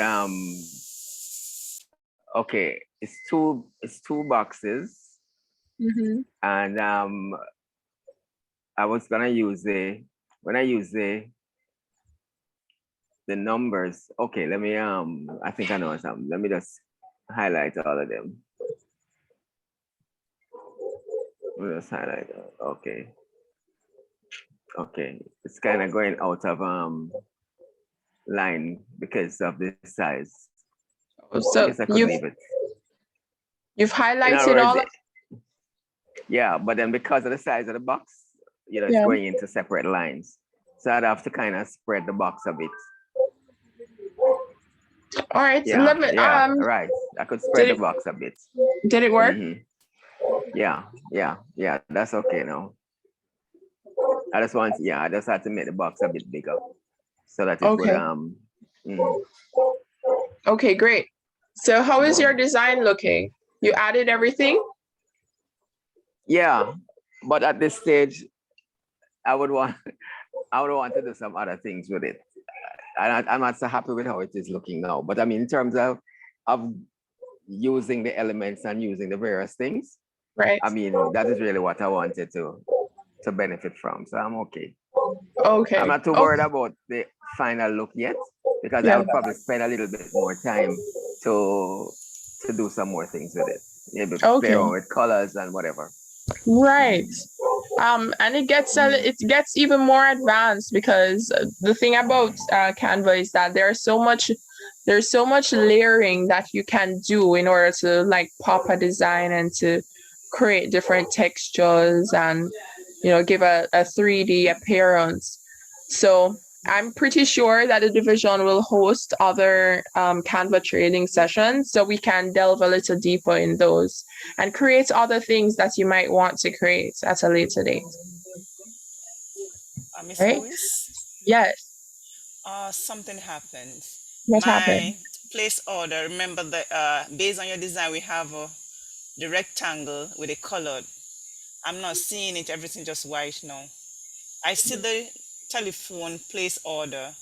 okay, it's two boxes. Mm-hmm. And I was gonna use the numbers. Okay, let me I think I know something. Let me just highlight all of them. Let me just highlight. Okay. Okay, it's kind of going out of line because of the size. So I guess I could leave it. You've highlighted all of. Yeah, but then because of the size of the box, you know, it's going into separate lines. So I'd have to kind of spread the box a bit. All right. Yeah, let me, right. I could spread the box a bit. Did it work? Mm-hmm. Yeah. That's okay now. I just had to make the box a bit bigger so that it would Okay, great. So how is your design looking? You added everything? Yeah, but at this stage, I would want to do some other things with it. I'm not so happy with how it is looking now. But I mean, in terms of using the elements and using the various things, right? I mean, that is really what I wanted to benefit from. So I'm okay. Okay. I'm not too worried about the final look yet, because I would probably spend a little bit more time to do some more things with it. Maybe play around with colors and whatever. Right. And it gets even more advanced, because the thing about Canva is that there's so much layering that you can do in order to like pop a design and to create different textures and, you know, give a 3D appearance. So I'm pretty sure that the division will host other Canva training sessions, so we can delve a little deeper in those and create other things that you might want to create at a later date. Miss Right? Lewis? Yes. Something happened. What My happened? place order, remember that based on your design, we have the rectangle with a colored. I'm not seeing it, everything just white now. I see the telephone place order,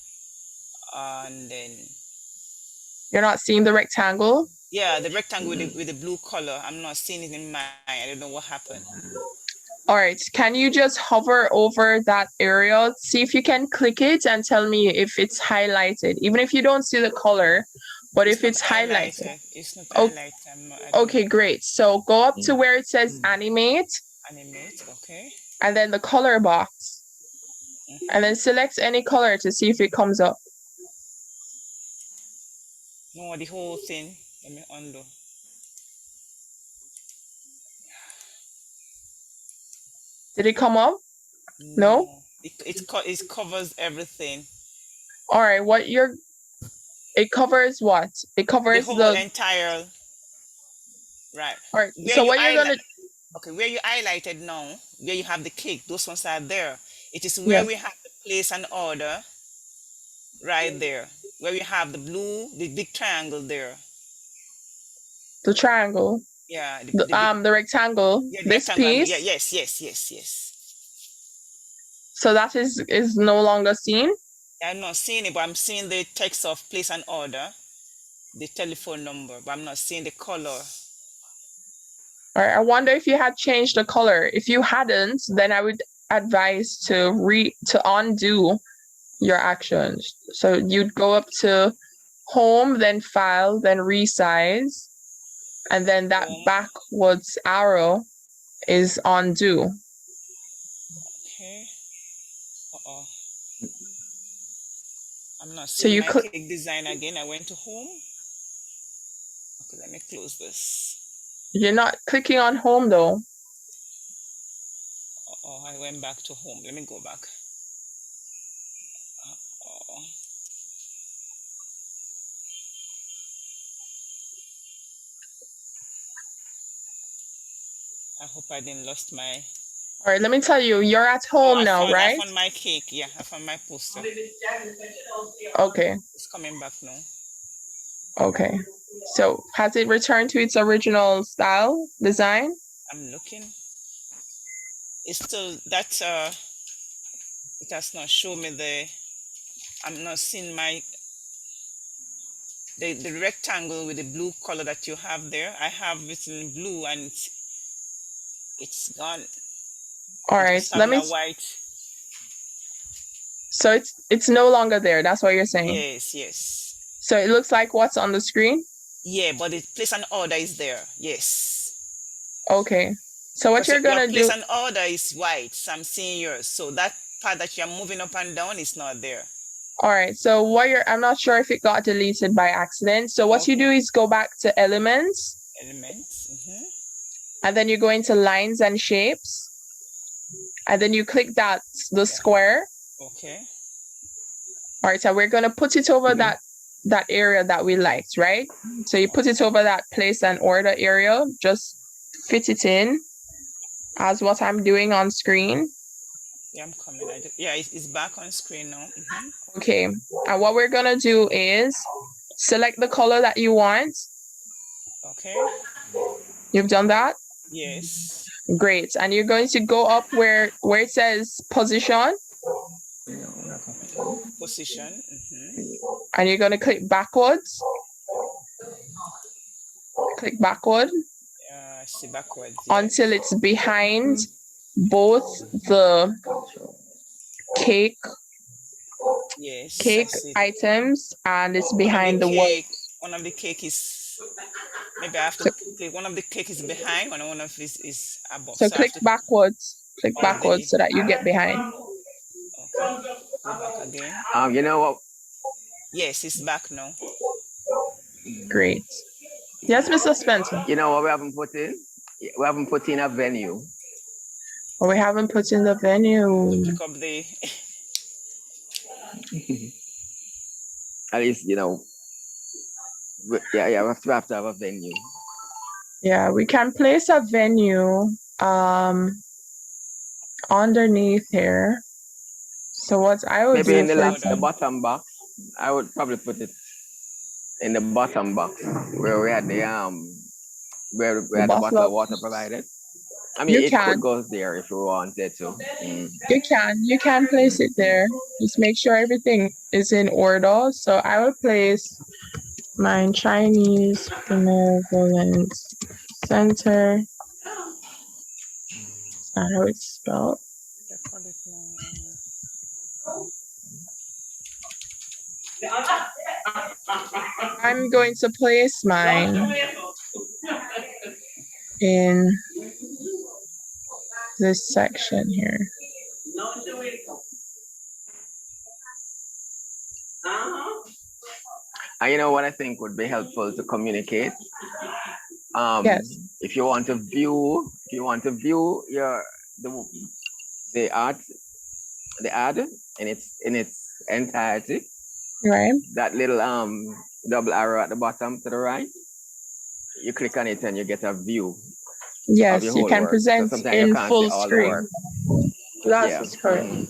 and then You're not seeing the rectangle? yeah, the rectangle with the blue color. I'm not seeing it in mine. I don't know what happened. All right, can you just hover over that area, see if you can click it and tell me if it's highlighted, even if you don't see the color, but if it's highlighted. It's not highlighted. Okay, great. So go up to where it says animate. Animate, okay. and then the color box, and then select any color to see if it comes up. No, the whole thing. Let me undo. Did it come up? No? It covers everything. All right, it covers what? It The covers whole entire, right. all right, Where so you what you're gonna, okay, where you highlighted now, where you have the cake, those ones are there. It is where yes, we have to place an order, right there. Where we have the blue, the big triangle there. the triangle, Yeah, the rectangle, yeah, the this rectangle. Yeah, piece. yes. So that is no longer seen? I'm not seeing it, but I'm seeing the text of place an order, the telephone number, but I'm not seeing the color. All right, I wonder if you had changed the color. If you hadn't, then I would advise to undo your actions. So you'd go up to home, then file, then resize, and then that backwards arrow is undo. Okay. Uh-oh. I'm not So seeing you my could, cake design again. I went to home. Okay, let me close this. you're not clicking on home though. Uh-oh, I went back to home. Let me go back. Uh-oh. I hope I didn't lost my. All right, let me tell you, you're at home now, right? I found my cake. Yeah, I found my poster. Okay. It's coming back now. Okay. So has it returned to its original style design? I'm looking. It's still that it has not shown me I'm not seeing the rectangle with the blue color that you have there. I have it in blue and it's gone. All right, let me. White. So it's no longer there. That's what you're saying. Yes. So it looks like what's on the screen? Yeah, but the place an order is there. Yes. Okay. So what you're gonna do? Place an order is white. So I'm seeing yours. So that part that you're moving up and down is not there. All right. So I'm not sure if it got deleted by accident. So what you do is go back to elements. And then you go into lines and shapes. And then you click the square. Okay. All right. So we're gonna put it over that area that we liked, right? So you put it over that place and order area. Just fit it in as what I'm doing on screen. Yeah, I'm coming. It's back on screen now. Okay, and what we're gonna do is select the color that you want. Okay. You've done that? Yes. Great, and you're going to go up where it says position. Position. And you're gonna click backwards. Click backward. I see backwards. Until it's behind both the cake items and it's behind the word. One of the cake is maybe I have to click. One of the cake is behind, and one of it is above. So click backwards. Click backwards so that you get behind. Okay. Go back again. You know what? Yes, it's back now. Great. Yes, Mr. Spencer. You know what we haven't put in? We haven't put in a venue. Well, we haven't put in the venue. Pick up the. At least, you know. We have to have a venue. Yeah, we can place a venue underneath here. So what I would maybe do in the bottom box. I would probably put it in the bottom box where we had the where we had the bottle of water provided. I mean, it could go there if you wanted to. You can place it there. Just make sure everything is in order. So I will place my Chinese Benevolent Center. That's not how it's spelled. I'm going to place mine in this section here. And you know what I think would be helpful to communicate? Yes. If you want to view your the art, the ad in its entirety, Right. that little double arrow at the bottom to the right, you click on it and you get a view of Yes, your you whole can work. present So sometimes you in can't see full all the screen. work. That's correct.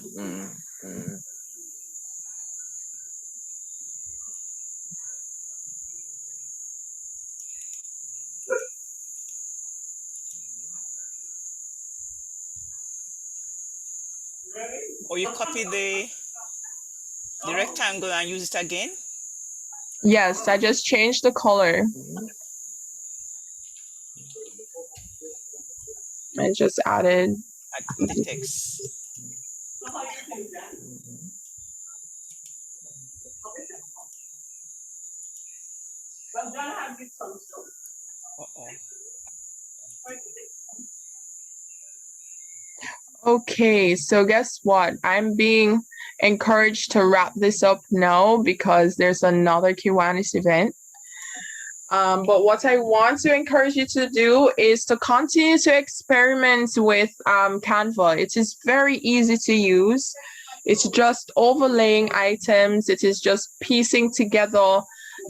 Or you copy the rectangle and use it again? Yes, I just changed the color. I just added Add the text. Uh-oh. Okay, so guess what? I'm being encouraged to wrap this up now because there's another Kiwanis event. But what I want to encourage you to do is to continue to experiment with Canva. It is very easy to use. It's just overlaying items. It is just piecing together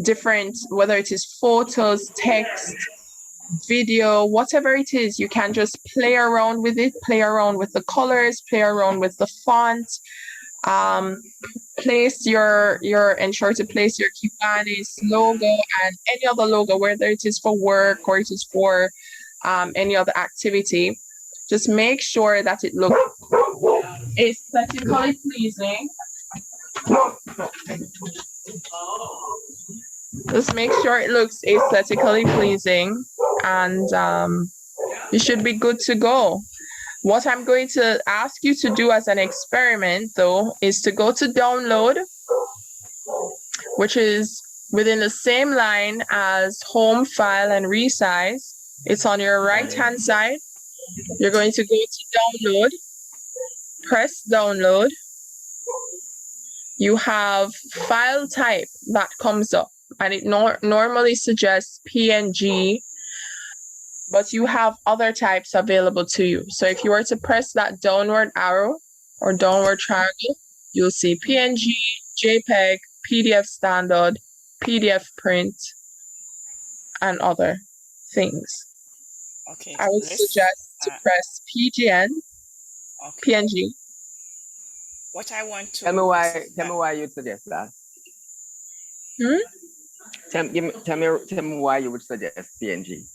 different, whether it is photos, text, video, whatever it is, you can just play around with it, play around with the colors, play around with the font, ensure to place your Kiwanis logo and any other logo, whether it is for work or it is for any other activity. Just make sure that it looks aesthetically pleasing. Just make sure it looks aesthetically pleasing, and you should be good to go. What I'm going to ask you to do as an experiment, though, is to go to download, which is within the same line as home, file, and resize. It's on your right-hand side. You're going to go to download, press download. You have file type that comes up, and it normally suggests PNG, but you have other types available to you. So if you were to press that downward arrow or downward triangle, you'll see PNG, JPEG, PDF standard, PDF print, and other things. Okay. I would suggest to press PGN, okay. PNG. What I want to tell me why you suggest that. Tell me why you would suggest PNG.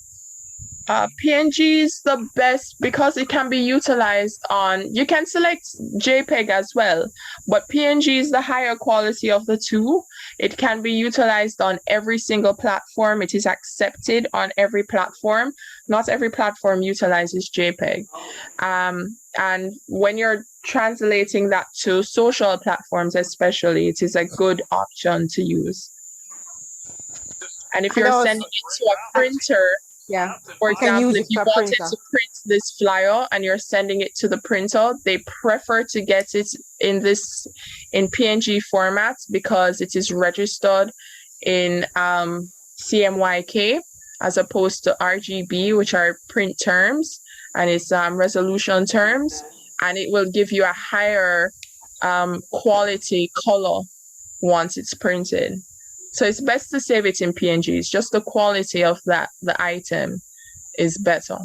PNG is the best because it can be utilized on, you can select JPEG as well, but PNG is the higher quality of the two. It can be utilized on every single platform. It is accepted on every platform. Not every platform utilizes JPEG. And when you're translating that to social platforms especially, it is a good option to use. And if you're sending it to a printer, yeah, for example, if you wanted printer to print this flyer and you're sending it to the printer, they prefer to get it in PNG format because it is registered in CMYK as opposed to RGB, which are print terms, and it's resolution terms, and it will give you a higher quality color once it's printed. So it's best to save it in PNG. It's just the quality of the item is better.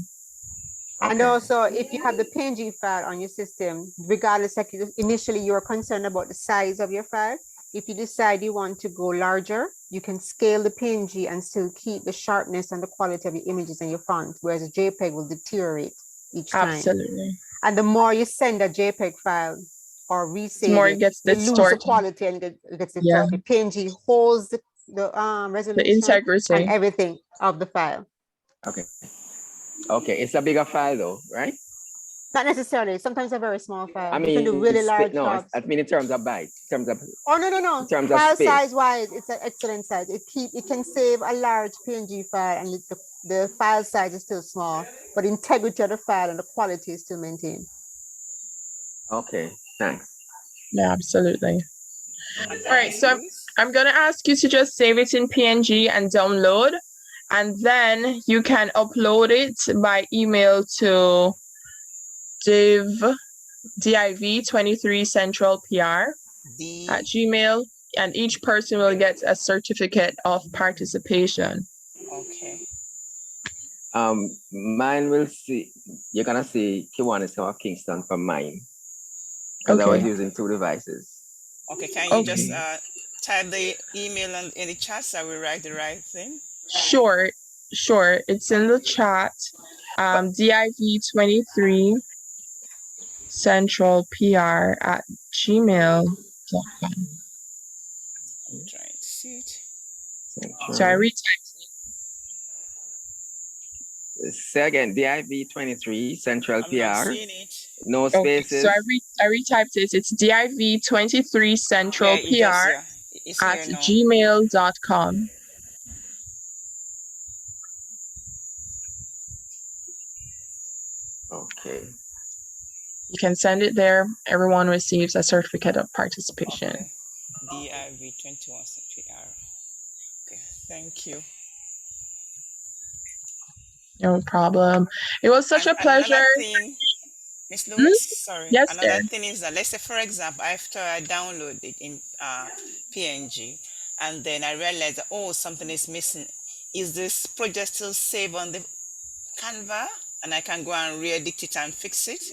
And also, if you have the PNG file on your system, regardless, like initially you're concerned about the size of your file, if you decide you want to go larger, you can scale the PNG and still keep the sharpness and the quality of your images and your font, whereas a JPEG will deteriorate each time. Absolutely. And the more you send a JPEG file or resave more it gets distorted. You lose the quality and it gets distorted. Yeah. PNG holds the resolution, the integrity, and everything of the file. Okay. Okay, it's a bigger file though, right? Not necessarily. Sometimes a very small file. I You can do mean, really large no, jobs. I mean in terms of bytes, in terms of Oh no. in terms of File space. size wise, it's an excellent size. It can save a large PNG file, and the file size is still small, but the integrity of the file and the quality is still maintained. Okay, thanks. Yeah, absolutely. All right, so I'm gonna ask you to just save it in PNG and download, and then you can upload it by email to div23centralpr@gmail, and each person will get a certificate of participation. Okay. Mine will see, you're gonna see Kiwanis of Kingston from mine. Because I was using 2 devices. Okay, can you just type the email in the chat so we write the right thing? Sure. It's in the chat. div23 centralpr@gmail.com. I'm trying to see it. So I retyped it. Say again, div23 central I'm PR. not seeing it. No spaces. So I retyped it. It's div23 centralpr@gmail.com. Okay. You can send it there. Everyone receives a certificate of participation. Okay. div21 CPR. Okay, thank you. No problem. It was such a pleasure. Miss Lewis, sorry. Yes, another sir. thing is that, let's say, for example, after I download it in PNG, and then I realize that, oh, something is missing. Is this project still saved on the Canva? And I can go and re-edit it and fix it?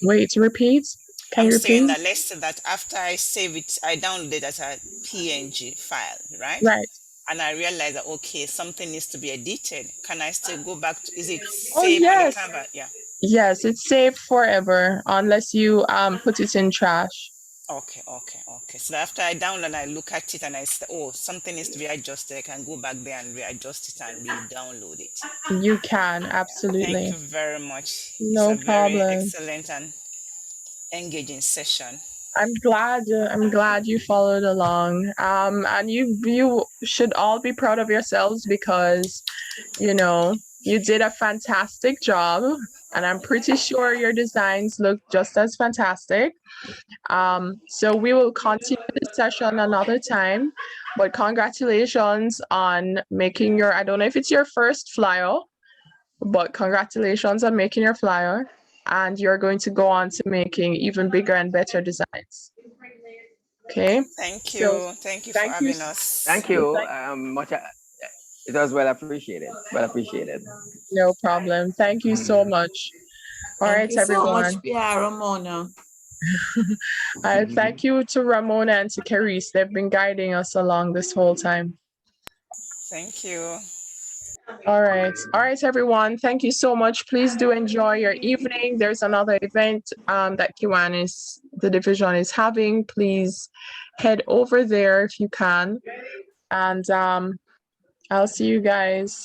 Wait, repeat? Can you I'm saying repeat? that, let's say that after I save it, I download it as a PNG file, right? Right. And I realize that, okay, something needs to be edited. Can I still go back to, is it Oh, saved on the yes. Canva? Yeah. Yes, it's saved forever unless you put it in trash. Okay. So after I download, I look at it and I say, oh, something needs to be adjusted. I can go back there and readjust it and re-download it. You can, absolutely. Thank you very much. No it's a very problem. excellent and engaging session. I'm glad you followed along. And you should all be proud of yourselves because, you did a fantastic job, and I'm pretty sure your designs look just as fantastic. So we will continue this session another time, but congratulations on making I don't know if it's your first flyer, but congratulations on making your flyer, and you're going to go on to making even bigger and better designs. Okay. Thank you. Thank you for having us. Thank you. It was well appreciated. No problem. Thank you so much. All right, everyone. Thank you so much, Ramona. Thank you to Ramona and to Carice. They've been guiding us along this whole time. Thank you. All right, everyone. Thank you so much. Please do enjoy your evening. There's another event that Kiwanis, the division, is having. Please head over there if you can. And I'll see you guys